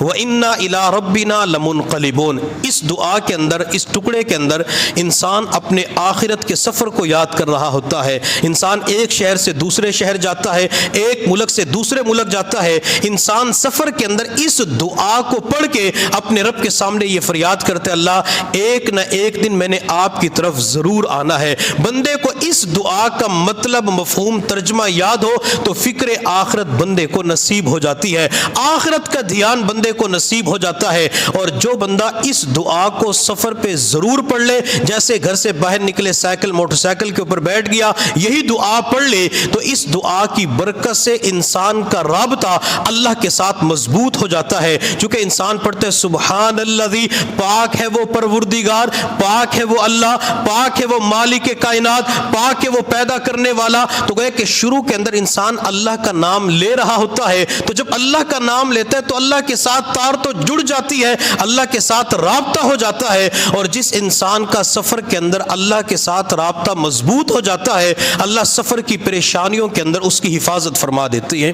وَإِنَّا إِلَىٰ رَبِّنَا لَمُنْقَلِبُونَ. اس دعا کے اندر, اس ٹکڑے کے اندر انسان اپنے آخرت کے سفر کو یاد کر رہا ہوتا ہے. انسان ایک شہر سے دوسرے شہر جاتا ہے, ایک ملک سے دوسرے ملک جاتا ہے. انسان سفر کے اندر اس دعا کو پڑھ کے اپنے رب کے سامنے یہ فریاد کرتے, اللہ ایک نہ ایک دن میں نے آپ کی طرف ضرور آنا ہے. بندے کو اس دعا کا مطلب, مفہوم, ترجمہ یاد ہو تو فکر آخرت بندے کو نصیب ہو جاتی ہے, آخرت کا دھیان بندے کو نصیب ہو جاتا ہے. اور جو بندہ اس دعا کو سفر پہ ضرور پڑھ لے, جیسے گھر سے باہر نکلے, سائیکل موٹر سائیکل کے اوپر بیٹھ گیا, یہی دعا پڑھ لے, تو اس دعا کی برکت سے انسان کا رابطہ اللہ کے ساتھ مضبوط ہو جاتا ہے. چونکہ انسان پڑھتے سبحان الذی, پاک ہے وہ پروردگار, پاک ہے وہ اللہ, پاک ہے وہ مالک کائنات, پاک ہے وہ پیدا کرنے والا. تو گویا کہ شروع کے اندر انسان اللہ کا نام لے رہا ہوتا ہے, تو جب اللہ کا نام لیتا ہے تو اللہ کے ساتھ تار تو جڑ جاتی ہے, اللہ کے ساتھ رابطہ ہو جاتا ہے. اور جس انسان کا سفر کے اندر اللہ کے ساتھ رابطہ مضبوط ہو جاتا ہے, اللہ سفر کی پریشانیوں کے اندر اس کی حفاظت فرما دیتی ہے.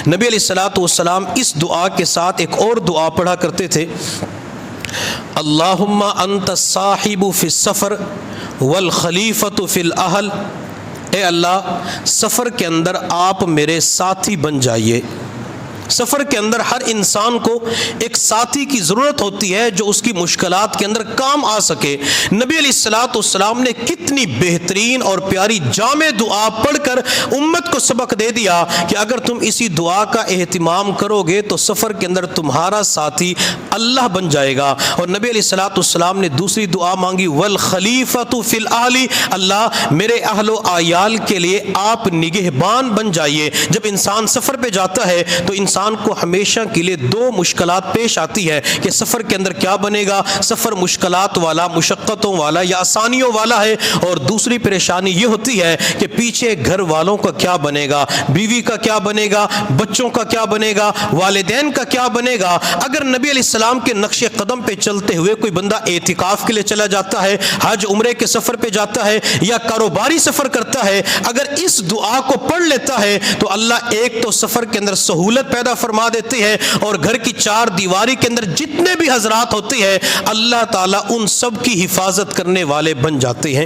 نبی علیہ الصلوۃ والسلام اس دعا کے ساتھ ایک اور دعا پڑھا کرتے تھے, اللہم انت الصاحب فی السفر والخلیفۃ فی الاہل. اے اللہ سفر کے اندر آپ میرے ساتھی بن جائیے. سفر کے اندر ہر انسان کو ایک ساتھی کی ضرورت ہوتی ہے جو اس کی مشکلات کے اندر کام آ سکے. نبی علیہ الصلوۃ والسلام نے کتنی بہترین اور پیاری جامع دعا پڑھ کر امت کو سبق دے دیا کہ اگر تم اسی دعا کا اہتمام کرو گے تو سفر کے اندر تمہارا ساتھی اللہ بن جائے گا. اور نبی علیہ الصلوۃ والسلام نے دوسری دعا مانگی, والخلیفۃ فی الاہل, اللہ میرے اہل و عیال کے لیے آپ نگہبان بن جائیے. جب انسان سفر پہ جاتا ہے تو انسان کو ہمیشہ کے لیے دو مشکلات پیش آتی ہے کہ سفر کے اندر کیا بنے گا, سفر مشکلات والا, مشقتوں والا یا آسانیوں والا ہے, اور دوسری پریشانی یہ ہوتی ہے کہ پیچھے گھر والوں کا کیا بنے گا, بیوی کا کیا بنے گا, بچوں کا کیا بنے گا, والدین کا کیا بنے گا. اگر نبی علیہ السلام کے نقش قدم پہ چلتے ہوئے کوئی بندہ اعتکاف کے لیے چلا جاتا ہے, حج عمرے کے سفر پہ جاتا ہے یا کاروباری سفر کرتا ہے, اگر اس دعا کو پڑھ لیتا ہے تو اللہ ایک تو سفر کے اندر سہولت پیدا فرما دیتی ہے, اور گھر کی چار دیواری کے اندر جتنے بھی حضرات ہوتے ہیں اللہ تعالیٰ ان سب کی حفاظت کرنے والے بن جاتے ہیں.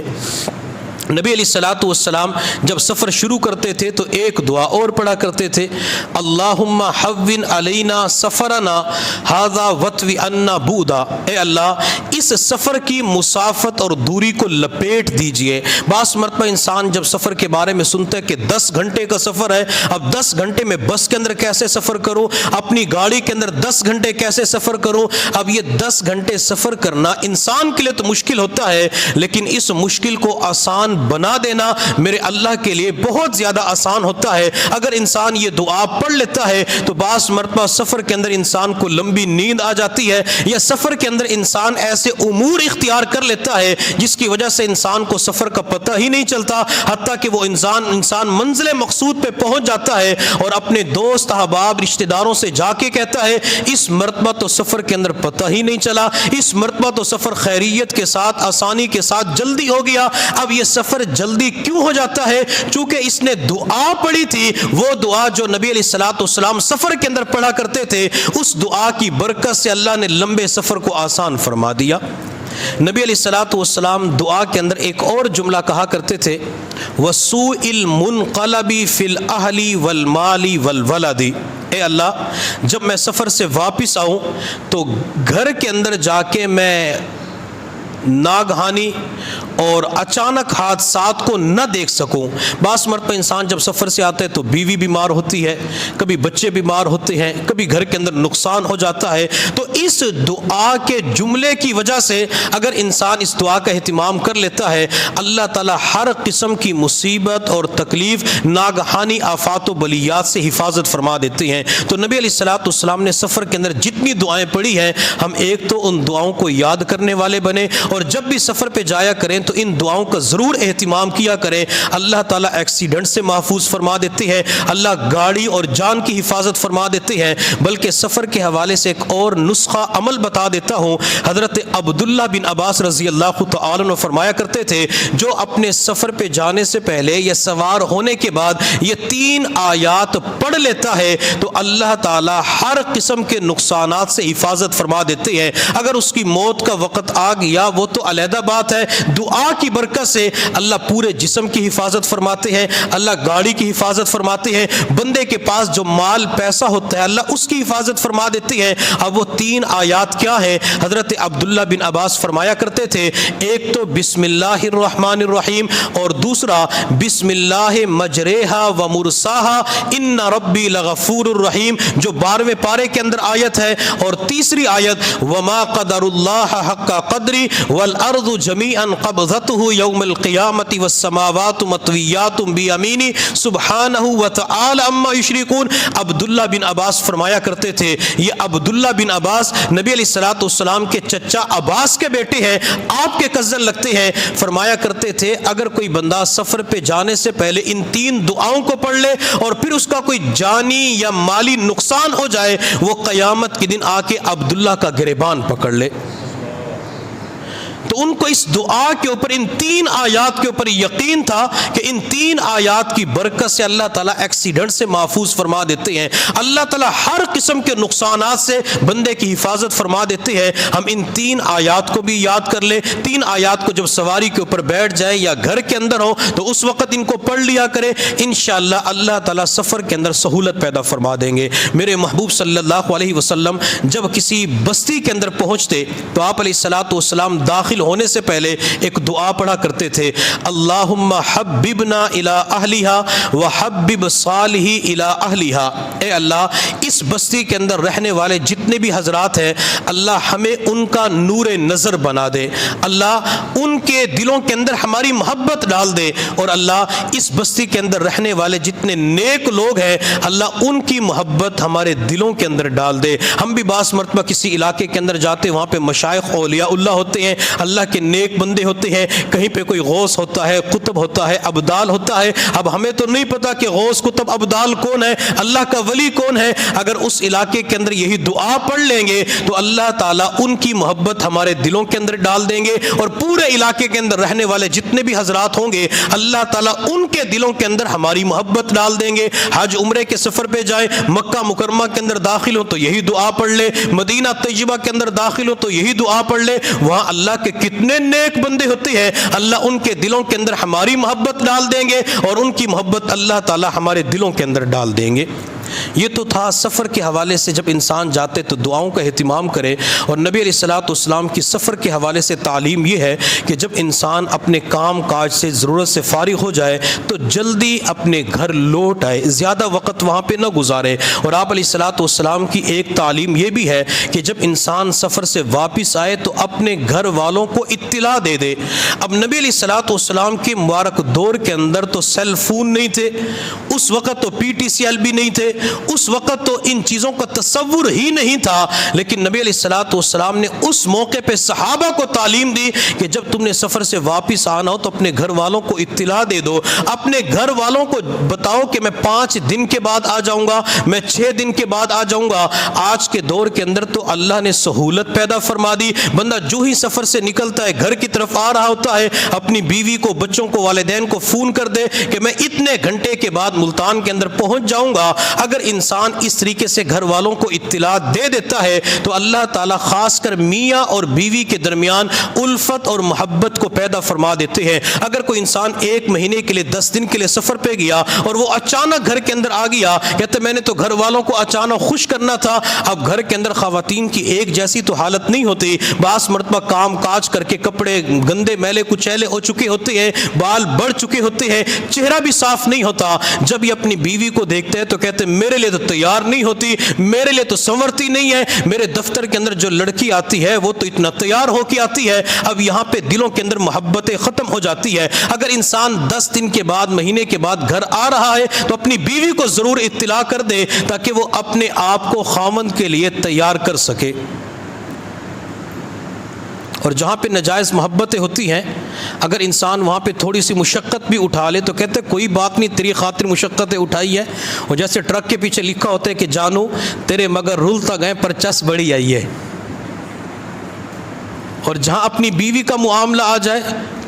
نبی علیہ الصلوۃ والسلام جب سفر شروع کرتے تھے تو ایک دعا اور پڑھا کرتے تھے, اللہم حون علینا سفرنا ھذا وطوی عنا بعدا. اے اللہ اس سفر کی مسافت اور دوری کو لپیٹ دیجئے۔ بعض مرتبہ انسان جب سفر کے بارے میں سنتا ہے کہ 10 گھنٹے کا سفر ہے، اب 10 گھنٹے میں بس کے اندر کیسے سفر کروں، اپنی گاڑی کے اندر 10 گھنٹے کیسے سفر کروں۔ اب یہ 10 گھنٹے سفر کرنا انسان کے لیے تو مشکل ہوتا ہے، لیکن اس مشکل کو آسان بنا دینا میرے اللہ کے لیے بہت زیادہ آسان ہوتا ہے۔ اگر انسان یہ دعا پڑھ لیتا ہے تو بعض مرتبہ سفر کے اندر انسان کو لمبی نیند آ جاتی ہے، یا سفر کے اندر انسان ایسے امور اختیار کر لیتا ہے جس کی وجہ سے انسان کو سفر کا پتہ ہی نہیں چلتا، حتیٰ کہ وہ انسان منزل مقصود پہ پہنچ جاتا ہے اور اپنے دوست احباب رشتہ داروں سے جا کے کہتا ہے اس مرتبہ تو سفر کے اندر پتہ ہی نہیں چلا، اس مرتبہ تو سفر خیریت کے ساتھ، آسانی کے ساتھ جلدی ہو گیا۔ اب یہ سفر جلدی کیوں ہو جاتا ہے؟ چونکہ اس نے دعا پڑھی تھی، وہ دعا جو نبی علیہ الصلوۃ والسلام سفر کے اندر پڑھا کرتے تھے، اس دعا کی برکت سے اللہ نے لمبے سفر کو آسان فرما دیا۔ نبی علیہ الصلوۃ والسلام دعا کے اندر ایک اور جملہ کہا کرتے تھے، وَسُوءِ الْمُنْقَلَبِ فِي الْأَهْلِ وَالْمَالِ وَالْوَلَدِ، اے اللہ جب میں سفر سے واپس آؤں تو گھر کے اندر جا کے میں ناگہانی اور اچانک حادثات کو نہ دیکھ سکوں۔ بعض مرتبہ انسان جب سفر سے آتا ہے تو بیوی بیمار ہوتی ہے، کبھی بچے بیمار ہوتے ہیں، کبھی گھر کے اندر نقصان ہو جاتا ہے، تو اس دعا کے جملے کی وجہ سے اگر انسان اس دعا کا اہتمام کر لیتا ہے، اللہ تعالیٰ ہر قسم کی مصیبت اور تکلیف، ناگہانی آفات و بلیات سے حفاظت فرما دیتے ہیں۔ تو نبی علیہ الصلوۃ والسلام نے سفر کے اندر جتنی دعائیں پڑھی ہیں، ہم ایک تو ان دعاؤں کو یاد کرنے والے بنے، اور جب بھی سفر پہ جایا کریں تو ان دعاؤں کا ضرور اہتمام کیا کریں۔ اللہ تعالیٰ ایکسیڈنٹ سے محفوظ فرما دیتے ہیں، اللہ گاڑی اور جان کی حفاظت فرما دیتے ہیں۔ بلکہ سفر کے حوالے سے ایک اور نسخہ عمل بتا دیتا ہوں۔ حضرت عبداللہ بن عباس رضی اللہ تعالیٰ عنہ فرمایا کرتے تھے، جو اپنے سفر پہ جانے سے پہلے یا سوار ہونے کے بعد یہ 3 آیات پڑھ لیتا ہے تو اللہ تعالیٰ ہر قسم کے نقصانات سے حفاظت فرما دیتے ہیں۔ اگر اس کی موت کا وقت آ گیا وہ تو علیحدہ بات ہے، دعا کی برکت سے اللہ پورے جسم کی حفاظت فرماتے ہیں، اللہ گاڑی کی حفاظت فرماتے ہیں، بندے کے پاس جو مال پیسہ ہوتا ہے اللہ اس کی حفاظت فرما دیتے ہیں۔ اب وہ 3 آیات کیا ہے؟ حضرت عبداللہ بن عباس فرمایا کرتے تھے، ایک تو بسم اللہ الرحمن الرحیم، اور دوسرا بسم اللہ مجریہا و مرساہا ان ربی لغفور الرحیم، جو 12ویں پارے کے اندر آیت ہے، اور تیسری آیت وما قدر اللہ حق قدری والارض جميعا قبضته يوم القيامة والسماوات مطويات بيمينه سبحانه وتعالى عما يشركون۔ عبداللہ بن عباس فرمایا کرتے تھے، یہ عبداللہ بن عباس نبی علیہ الصلوۃ والسلام کے چچا عباس کے بیٹے ہیں، آپ کے کزن لگتے ہیں۔ فرمایا کرتے تھے اگر کوئی بندہ سفر پہ جانے سے پہلے ان 3 دعاؤں کو پڑھ لے اور پھر اس کا کوئی جانی یا مالی نقصان ہو جائے، وہ قیامت کے دن آ کے عبداللہ کا گریبان پکڑ لے۔ تو ان کو اس دعا کے اوپر، ان 3 آیات کے اوپر یقین تھا کہ ان 3 آیات کی برکت سے اللہ تعالیٰ ایکسیڈنٹ سے محفوظ فرما دیتے ہیں، اللہ تعالیٰ ہر قسم کے نقصانات سے بندے کی حفاظت فرما دیتے ہیں۔ ہم ان 3 آیات کو بھی یاد کر لیں، 3 آیات کو جب سواری کے اوپر بیٹھ جائے یا گھر کے اندر ہو تو اس وقت ان کو پڑھ لیا کرے، انشاءاللہ اللہ تعالیٰ سفر کے اندر سہولت پیدا فرما دیں گے۔ میرے محبوب صلی اللہ علیہ وسلم جب کسی بستی کے اندر پہنچتے تو آپ علیہ الصلوۃ والسلام داخل ہونے سے پہلے ایک دعا پڑھا کرتے تھے، اللہم حببنا الی اہلہا وحبب صالح الی اہلہا، اے اللہ اس بستی کے اندر رہنے والے جتنے بھی حضرات ہیں اللہ ہمیں ان کا نور نظر بنا دے، اللہ ان کے دلوں کے اندر ہماری محبت ڈال دے، اور اللہ اس بستی کے اندر رہنے والے جتنے نیک لوگ ہیں اللہ ان کی محبت ہمارے دلوں کے اندر ڈال دے۔ ہم بھی بعض مرتبہ کسی علاقے کے اندر جاتے، وہاں پہ مشائخ اولیاء اللہ ہوتے ہیں، اللہ کے نیک بندے ہوتے ہیں، کہیں پہ کوئی غوث ہوتا ہے، قطب ہوتا ہے، ابدال ہوتا ہے۔ اب ہمیں تو نہیں پتا کہ غوث، قطب، ابدال کون ہے، اللہ کا ولی کون ہے۔ اگر اس علاقے کے اندر یہی دعا پڑھ لیں گے تو اللہ تعالیٰ ان کی محبت ہمارے دلوں کے اندر ڈال دیں گے، اور پورے علاقے کے اندر رہنے والے جتنے بھی حضرات ہوں گے اللہ تعالیٰ ان کے دلوں کے اندر ہماری محبت ڈال دیں گے۔ حج عمرے کے سفر پہ جائیں، مکہ مکرمہ کے اندر داخل ہو تو یہی دعا پڑھ لے، مدینہ طیبہ کے اندر داخل ہو تو یہی دعا پڑھ لے، وہاں اللہ کے کتنے نیک بندے ہوتے ہیں، اللہ ان کے دلوں کے اندر ہماری محبت ڈال دیں گے، اور ان کی محبت اللہ تعالی ہمارے دلوں کے اندر ڈال دیں گے۔ یہ تو تھا سفر کے حوالے سے جب انسان جاتے تو دعاؤں کا اہتمام کرے، اور نبی علیہ الصلوۃ والسلام کی سفر کے حوالے سے تعلیم یہ ہے کہ جب انسان اپنے کام کاج سے ضرورت سے فارغ ہو جائے تو جلدی اپنے گھر لوٹ آئے، زیادہ وقت وہاں پہ نہ گزارے۔ اور آپ علیہ الصلوۃ والسلام کی ایک تعلیم یہ بھی ہے کہ جب انسان سفر سے واپس آئے تو اپنے گھر والوں کو اطلاع دے دے۔ اب نبی علیہ الصلوۃ والسلام کے مبارک دور کے اندر تو سیل فون نہیں تھے، اس وقت تو پی ٹی سی ایل بھی نہیں تھے، اس وقت تو ان چیزوں کا تصور ہی نہیں تھا، لیکن نبی علیہ الصلوۃ والسلام نے اس موقع پہ صحابہ کو تعلیم دی کہ جب تم نے سفر سے واپس آنا ہو تو اپنے گھر والوں کو اطلاع دے دو، اپنے گھر والوں کو بتاؤ کہ میں 5 دن کے بعد آ جاؤں گا، میں 6 دن کے بعد آ جاؤں گا۔ آج کے دور کے اندر تو اللہ نے سہولت پیدا فرما دی، بندہ جو ہی سفر سے نکلتا ہے گھر کی طرف آ رہا ہوتا ہے، اپنی بیوی کو، بچوں کو، والدین کو فون کر دے کہ میں اتنے گھنٹے کے بعد ملتان کے اندر پہنچ جاؤں گا۔ اگر انسان اس طریقے سے گھر والوں کو اطلاع دے دیتا ہے تو اللہ تعالیٰ خاص کر میاں اور بیوی کے درمیان الفت اور محبت کو پیدا فرما دیتے ہیں۔ اگر کوئی انسان 1 مہینے کے لیے 10 دن کے لیے سفر پہ گیا اور وہ اچانک گھر کے اندر آ گیا، کہتے میں نے تو گھر والوں کو اچانک خوش کرنا تھا۔ اب گھر کے اندر خواتین کی ایک جیسی تو حالت نہیں ہوتی، بعض مرتبہ کام کاج کر کے کپڑے گندے میلے کچیلے ہو چکے ہوتے ہیں، بال بڑھ چکے ہوتے ہیں، چہرہ بھی صاف نہیں ہوتا۔ جب یہ اپنی بیوی کو دیکھتے ہیں تو کہتے ہیں میرے لیے تو تیار نہیں ہوتی، میرے لیے تو سنورتی نہیں ہے، میرے دفتر کے اندر جو لڑکی آتی ہے وہ تو اتنا تیار ہو کے آتی ہے۔ اب یہاں پہ دلوں کے اندر محبتیں ختم ہو جاتی ہے۔ اگر انسان 10 دن کے بعد، مہینے کے بعد گھر آ رہا ہے تو اپنی بیوی کو ضرور اطلاع کر دے تاکہ وہ اپنے آپ کو خاوند کے لیے تیار کر سکے۔ اور جہاں پہ ناجائز محبتیں ہوتی ہیں، اگر انسان وہاں پہ تھوڑی سی مشقت بھی اٹھا لے تو کہتے کوئی بات نہیں، تیری خاطر مشقتیں اٹھائی ہے۔ اور جیسے ٹرک کے پیچھے لکھا ہوتا ہے کہ جانو تیرے مگر رولتا گئے پر چس بڑی آئی ہے۔ اور جہاں اپنی بیوی کا معاملہ آ جائے،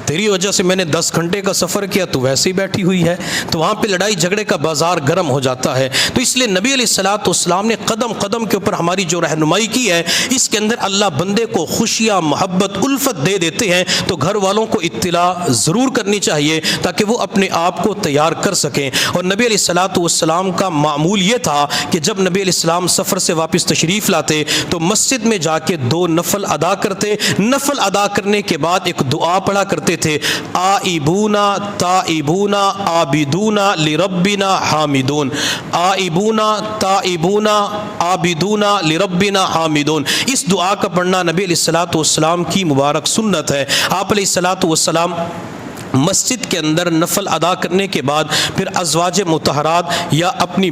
تیری وجہ سے میں نے 10 گھنٹے کا سفر کیا، تو ویسے ہی بیٹھی ہوئی ہے، تو وہاں پہ لڑائی جھگڑے کا بازار گرم ہو جاتا ہے۔ تو اس لیے نبی علیہ الصلوۃ والسلام نے قدم قدم کے اوپر ہماری جو رہنمائی کی ہے، اس کے اندر اللہ بندے کو خوشیاں، محبت، الفت دے دیتے ہیں، تو گھر والوں کو اطلاع ضرور کرنی چاہیے تاکہ وہ اپنے آپ کو تیار کر سکیں۔ اور نبی علیہ الصلوۃ والسلام کا معمول یہ تھا کہ جب نبی علیہ السلام سفر سے واپس تشریف لاتے تو مسجد میں جا کے 2 نفل ادا کرتے، نفل ادا کرنے کے بعد ایک دعا پڑھا کرتے تھے، آئبونا تائبونا عابدونا لربنا حامدون، آئبونا تائبونا عابدونا لربنا حامدون۔ اس دعا کا پڑھنا نبی علیہ الصلوۃ والسلام کی مبارک سنت ہے۔ آپ علیہ الصلوۃ والسلام مسجد کے اندر نفل ادا کرنے کے بعد پھر ازواج مطہرات یا اپنی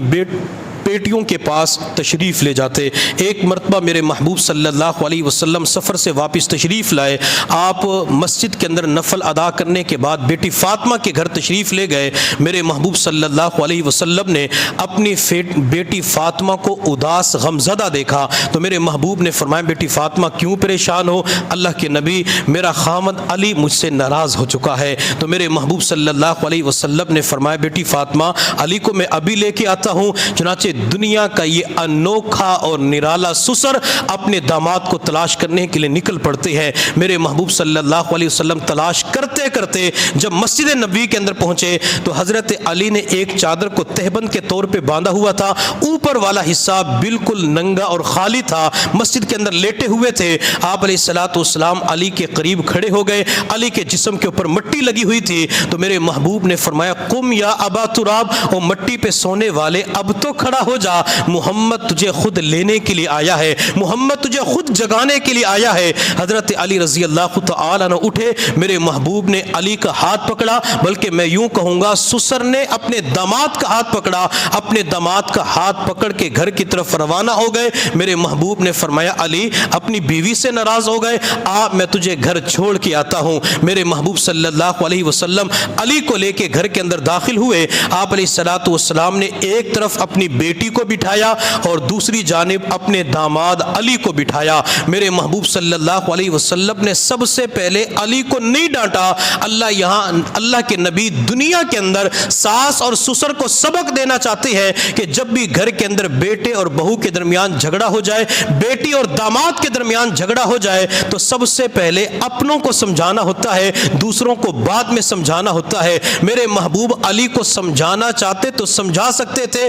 بیٹیوں کے پاس تشریف لے جاتے۔ ایک مرتبہ میرے محبوب صلی اللہ علیہ وسلم سفر سے واپس تشریف لائے، آپ مسجد کے اندر نفل ادا کرنے کے بعد بیٹی فاطمہ کے گھر تشریف لے گئے۔ میرے محبوب صلی اللہ علیہ وسلم نے اپنی بیٹی فاطمہ کو اداس غمزدہ دیکھا تو میرے محبوب نے فرمایا بیٹی فاطمہ کیوں پریشان ہو؟ اللہ کے نبی میرا خامد علی مجھ سے ناراض ہو چکا ہے۔ تو میرے محبوب صلی اللہ علیہ وسلم نے فرمایا بیٹی فاطمہ علی کو میں ابھی لے کے آتا ہوں۔ چنانچہ دنیا کا یہ انوکھا اور نرالا سسر اپنے داماد کو تلاش کرنے کے لیے نکل پڑتے ہیں۔ میرے محبوب صلی اللہ علیہ وسلم تلاش کرتے کرتے جب مسجد نبوی کے اندر پہنچے تو حضرت علی نے ایک چادر کو تہبند کے طور پہ باندھا ہوا تھا، اوپر والا حصہ بالکل ننگا اور خالی تھا، مسجد کے اندر لیٹے ہوئے تھے۔ آپ علیہ الصلوۃ والسلام علی کے قریب کھڑے ہو گئے، علی کے جسم کے اوپر مٹی لگی ہوئی تھی تو میرے محبوب نے فرمایا قم یا ابا تراب، او مٹی پہ سونے والے اب تو کھڑا ہو جا، محمد تجھے خود لینے کے لیے آیا ہے، محمد تجھے خود جگانے کے لیے آیا ہے۔ حضرت علی رضی اللہ تعالیٰ عنہ اٹھے، میرے محبوب نے علی کا ہاتھ پکڑا، بلکہ میں یوں کہوں گا سسر نے اپنے داماد کا ہاتھ پکڑا، اپنے داماد کا ہاتھ پکڑ کے گھر کی طرف روانہ ہو گئے۔ میرے محبوب نے فرمایا علی اپنی بیوی سے ناراض ہو گئے، میں تجھے گھر چھوڑ کے آتا ہوں۔ میرے محبوب صلی اللہ علیہ وسلم علی کو لے کے گھر کے اندر داخل ہوئے۔ آپ علیہ الصلوۃ والسلام نے ایک طرف اپنی بیٹی کو بٹھایا اور دوسری جانب اپنے داماد علی کو بٹھایا۔ میرے محبوب صلی اللہ علیہ وسلم نے سب سے پہلے علی کو نہیں ڈانٹا۔ اللہ کے نبی دنیا کے اندر ساس اور سسر کو سبق دینا چاہتے ہیں کہ جب بھی گھر کے اندر بیٹے اور بہو کے درمیان جھگڑا ہو جائے، بیٹی اور داماد کے درمیان جھگڑا ہو جائے تو سب سے پہلے اپنوں کو سمجھانا ہوتا ہے، دوسروں کو بعد میں سمجھانا ہوتا ہے۔ میرے محبوب علی کو سمجھانا چاہتے تو سمجھا سکتے تھے،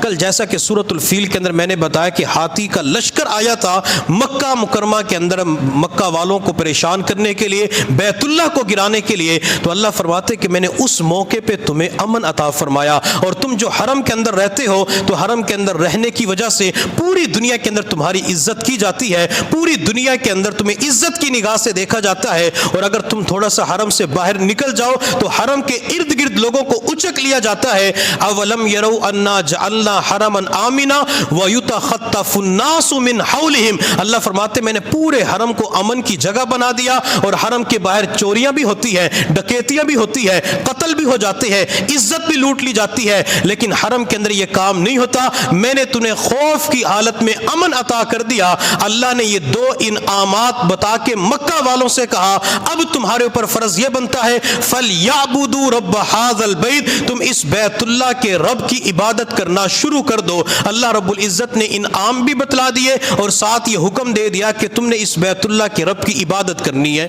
کل جیسا کہ سورۃ الفیل کے اندر میں نے بتایا کہ ہاتھی کا لشکر آیا تھا مکہ مکرمہ کے اندر مکہ والوں کو پریشان کرنے کے لیے، بیت اللہ کو گرانے کے لیے، تو اللہ فرماتے کہ میں نے اس موقع پہ تمہیں امن عطا فرمایا، اور تم جو حرم کے اندر رہتے ہو تو حرم کے اندر رہنے کی وجہ سے پوری دنیا کے اندر تمہاری عزت کی جاتی ہے، پوری دنیا کے اندر تمہیں عزت کی نگاہ سے دیکھا جاتا ہے، اور اگر تم تھوڑا سا حرم سے باہر نکل جاؤ تو حرم کے ارد گرد لوگوں کو اچک لیا جاتا ہے۔ اولم یروا انا جعلنا حرما آمنا ویتخطف الناس من حولہم، اللہ فرماتے میں نے پورے حرم کو امن کی جگہ بنا دیا، اور حرم کے باہر چوریاں بھی ہوتی ہیں، ڈکیتیاں بھی ہوتی ہے، قتل بھی ہو جاتے ہیں، عزت بھی لوٹ لی جاتی ہے، لیکن حرم کے اندر یہ کام نہیں ہوتا۔ میں نے تمہیں خوف کی حالت میں امن عطا کر دیا۔ اللہ نے یہ دو انعامات بتا کے مکہ والوں سے کہا اب تمہارے اوپر فرض یہ بنتا ہے فَلْيَعْبُدُوا رَبَّ هَذَا الْبَيْتِ، تم اس بیت اللہ کے رب کی عبادت کرنا شروع کر دو۔ اللہ رب العزت نے انعام بھی بتلا دیے اور ساتھ یہ حکم دے دیا کہ تم نے اس بیت اللہ کے رب کی عبادت کرنی ہے۔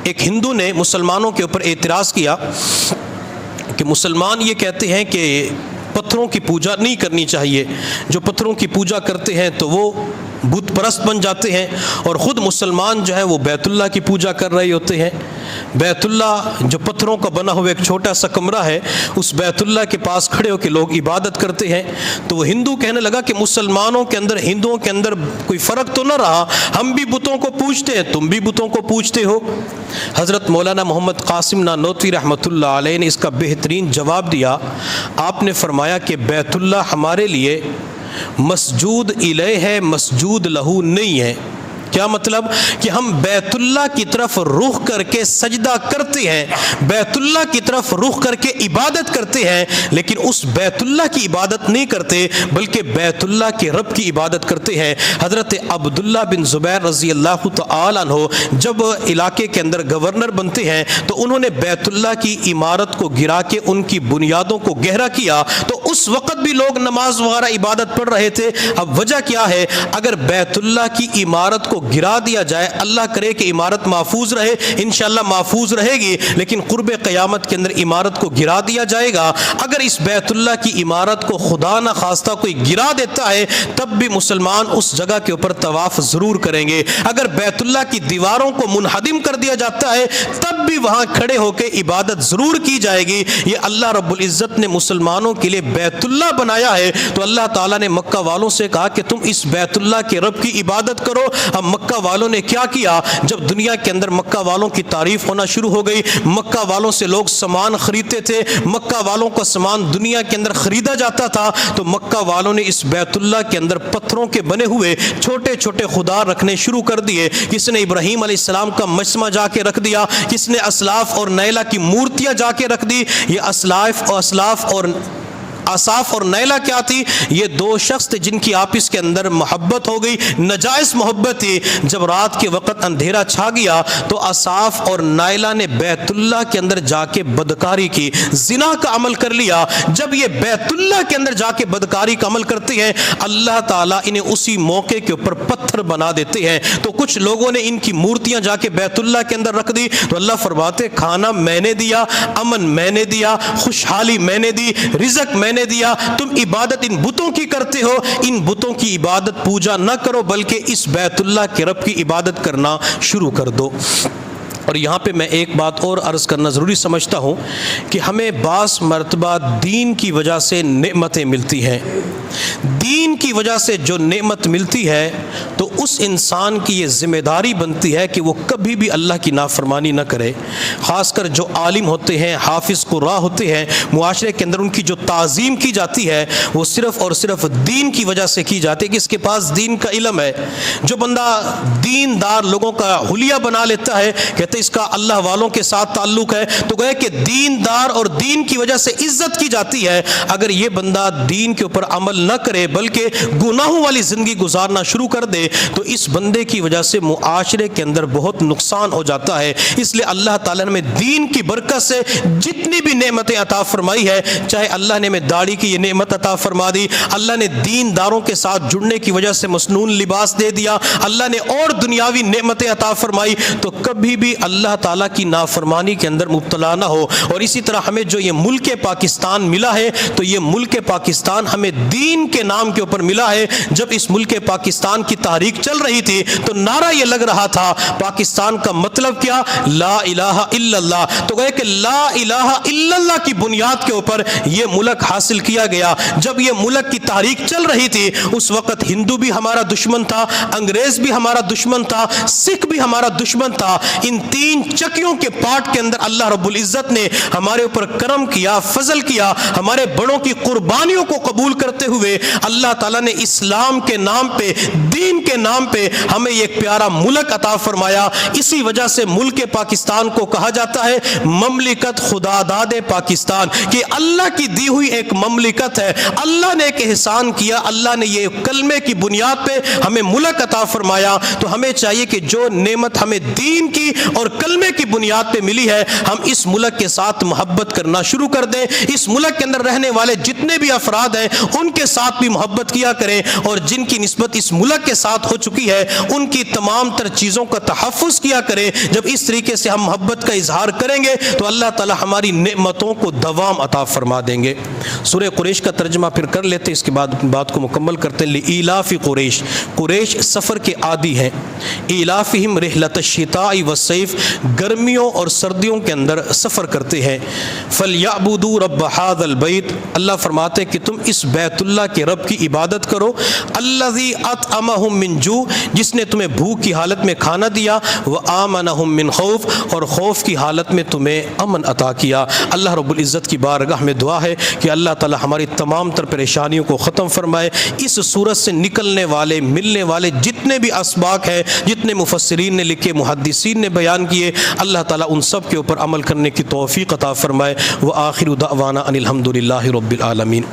ایک ہندو نے مسلمانوں کے اوپر اعتراض کیا کہ مسلمان یہ کہتے ہیں کہ پتھروں کی پوجا نہیں کرنی چاہیے، جو پتھروں کی پوجا کرتے ہیں تو وہ بت پرست بن جاتے ہیں، اور خود مسلمان جو ہے وہ بیت اللہ کی پوجا کر رہے ہوتے ہیں۔ بیت اللہ جو پتھروں کا بنا ہوا ایک چھوٹا سا کمرہ ہے، اس بیت اللہ کے پاس کھڑے ہو کے لوگ عبادت کرتے ہیں۔ تو وہ ہندو کہنے لگا کہ مسلمانوں کے اندر، ہندوؤں کے اندر کوئی فرق تو نہ رہا، ہم بھی بتوں کو پوجتے ہیں، تم بھی بتوں کو پوجتے ہو۔ حضرت مولانا محمد قاسم نانوتوی رحمۃ اللہ علیہ نے اس کا بہترین جواب دیا۔ آپ نے فرمایا کہ بیت اللہ ہمارے لیے مسجود الیہ ہے، مسجود لہو نہیں ہے۔ کیا مطلب؟ کہ ہم بیت اللہ کی طرف رخ کر کے سجدہ کرتے ہیں، بیت اللہ کی طرف رخ کر کے عبادت کرتے ہیں، لیکن اس بیت اللہ کی عبادت نہیں کرتے بلکہ بیت اللہ کے رب کی عبادت کرتے ہیں۔ حضرت عبداللہ بن زبیر رضی اللہ تعالی عنہ جب علاقے کے اندر گورنر بنتے ہیں تو انہوں نے بیت اللہ کی عمارت کو گرا کے ان کی بنیادوں کو گہرا کیا، تو اس وقت بھی لوگ نماز وغیرہ عبادت پڑھ رہے تھے۔ اب وجہ کیا ہے؟ اگر بیت اللہ کی عمارت کو گرا دیا جائے، اللہ کرے کہ عمارت محفوظ رہے، انشاءاللہ محفوظ رہے گی، لیکن قرب قیامت کے اندر عمارت کو گرا دیا جائے گا۔ اگر اس بیت اللہ کی عمارت کو خدا نہ خواستہ کوئی گرا دیتا ہے تب بھی مسلمان اس جگہ کے اوپر طواف ضرور کریں گے۔ اگر بیت اللہ کی دیواروں کو منہدم کر دیا جاتا ہے تب بھی وہاں کھڑے ہو کے عبادت ضرور کی جائے گی۔ یہ اللہ رب العزت نے مسلمانوں کے لیے بیت اللہ بنایا ہے، تو اللہ تعالیٰ نے مکہ والوں سے کہا کہ تم اس بیت اللہ کے رب کی عبادت کرو۔ اب مکہ والوں نے کیا کیا؟ جب دنیا کے اندر مکہ والوں کی تعریف ہونا شروع ہو گئی، مکہ والوں سے لوگ سامان خریدتے تھے، مکہ والوں کا سامان دنیا کے اندر خریدا جاتا تھا، تو مکہ والوں نے اس بیت اللہ کے اندر پتھروں کے بنے ہوئے چھوٹے چھوٹے خدا رکھنے شروع کر دیے۔ کس نے ابراہیم علیہ السلام کا مجسمہ جا کے رکھ دیا، کس نے اسلاف اور نیلہ کی مورتیاں جا کے رکھ دی۔ یہ اصاف اور نیلہ کیا تھی؟ یہ دو شخص تھے جن کی آپس کے اندر محبت ہو گئی، نجائز محبت تھی۔ جب رات کے وقت اندھیرا چھا گیا تو اصاف اور نیلہ نے بیت اللہ کے اندر جا کے بدکاری کی، زنا کا عمل کر لیا۔ جب یہ بیت اللہ کے اندر جا کے بدکاری کا عمل کرتے ہیں، اللہ تعالیٰ انہیں اسی موقع کے اوپر پتھر بنا دیتے ہیں۔ تو کچھ لوگوں نے ان کی مورتیاں جا کے بیت اللہ کے اندر رکھ دی، تو اللہ فرماتے کھانا میں نے دیا، امن میں نے دیا، خوشحالی میں نے دی، رزق میں نے دیا، تم عبادت ان بتوں کی کرتے ہو۔ ان بتوں کی عبادت پوجا نہ کرو بلکہ اس بیت اللہ کے رب کی عبادت کرنا شروع کر دو۔ اور یہاں پہ میں ایک بات اور عرض کرنا ضروری سمجھتا ہوں کہ ہمیں بعض مرتبہ دین کی وجہ سے نعمتیں ملتی ہیں، دین کی وجہ سے جو نعمت ملتی ہے تو اس انسان کی یہ ذمہ داری بنتی ہے کہ وہ کبھی بھی اللہ کی نافرمانی نہ کرے۔ خاص کر جو عالم ہوتے ہیں، حافظ قراء ہوتے ہیں، معاشرے کے اندر ان کی جو تعظیم کی جاتی ہے وہ صرف اور صرف دین کی وجہ سے کی جاتی ہے کہ اس کے پاس دین کا علم ہے۔ جو بندہ دیندار لوگوں کا حلیہ بنا لیتا ہے، کہتے اس کا اللہ والوں کے ساتھ تعلق ہے، تو گویا کہ دیندار اور دین کی وجہ سے عزت کی جاتی ہے۔ اگر یہ بندہ دین کے اوپر عمل نہ کرے بلکہ گناہوں والی زندگی گزارنا شروع کر دے تو اس بندے کی وجہ سے معاشرے کے اندر بہت نقصان ہو جاتا ہے۔ اس لیے اللہ تعالیٰ نے ہمیں دین کی برکت سے جتنی بھی نعمتیں عطا فرمائی ہے، چاہے اللہ نے ہمیں داڑھی کی یہ نعمت عطا فرما دی، اللہ نے دین داروں کے ساتھ جڑنے کی وجہ سے مسنون لباس دے دیا، اللہ نے اور دنیاوی نعمتیں عطا فرمائی، تو کبھی بھی اللہ تعالیٰ کی نافرمانی کے اندر مبتلا نہ ہو۔ اور اسی طرح ہمیں جو یہ ملک پاکستان ملا ہے، تو یہ ملک پاکستان ہمیں دین کے نام کے اوپر ملا ہے۔ جب اس ملک پاکستان کی تحریک چل رہی تھی تو نعرہ یہ لگ رہا تھا، پاکستان کا مطلب کیا؟ لا الہ الا اللہ۔ تو گئے کہ لا الہ الا اللہ کی بنیاد کے اوپر یہ ملک حاصل کیا گیا۔ جب یہ ملک کی تحریک چل رہی تھی اس وقت ہندو بھی ہمارا دشمن تھا، انگریز بھی ہمارا دشمن تھا، سکھ بھی ہمارا دشمن تھا۔ ان تین چکیوں کے پاٹ کے اندر اللہ رب العزت نے ہمارے اوپر کرم کیا، فضل کیا، ہمارے بڑوں کی قربانیوں کو قبول کرتے ہوئے اللہ تعالیٰ نے اسلام کے نام پہ، دین کے نام پہ ہمیں ایک پیارا ملک عطا فرمایا۔ اسی وجہ سے ملک پاکستان کو کہا جاتا ہے مملکت خدا داد پاکستان، کہ اللہ کی دی ہوئی ایک مملکت ہے، اللہ نے ایک احسان کیا، اللہ نے یہ کلمے کی بنیاد پہ ہمیں ملک عطا فرمایا۔ تو ہمیں چاہیے کہ جو نعمت ہمیں دین کی اور کلمے کی بنیاد پہ ملی ہے، ہم اس ملک کے ساتھ محبت کرنا شروع کر دیں۔ اس ملک کے اندر رہنے والے جتنے بھی افراد ہیں ان کے ساتھ بھی محبت کیا کریں، اور جن کی نسبت اس ملک کے ساتھ ہو چکی ہے ان کی تمام تر چیزوں کا تحفظ کیا کریں۔ جب اس طریقے سے ہم محبت کا اظہار کریں گے تو اللہ تعالی ہماری نعمتوں کو دوام عطا فرما دیں گے۔ سورہ قریش کا ترجمہ پھر کر لیتے، اس کے بعد بات کو مکمل کرتے ہیں۔ لإیلاف قریش، قریش سفر کے عادی ہیں۔ ایلافہم رحلۃ الشتاء والصیف، گرمیوں اور سردیوں کے اندر سفر کرتے ہیں۔ فلیعبدوا رب ھذا البیت، اللہ فرماتے ہیں کہ تم اس بیت اللہ کے رب کی عبادت کرو، الذی اطعمہم من جوع، جس نے تمہیں بھوک کی حالت میں کھانا دیا، وآمنہم من خوف، اور خوف کی حالت میں تمہیں امن عطا کیا۔ اللہ رب العزت کی بارگاہ میں دعا ہے کہ اللہ تعالی ہماری تمام تر پریشانیوں کو ختم فرمائے۔ اس صورت سے نکلنے والے، ملنے والے جتنے بھی اسباق ہیں، جتنے مفسرین نے لکھے، محدثین نے بیان کیے، اللہ تعالی ان سب کے اوپر عمل کرنے کی توفیق عطا فرمائے۔ وآخر دعوانا ان الحمد للہ رب العالمین۔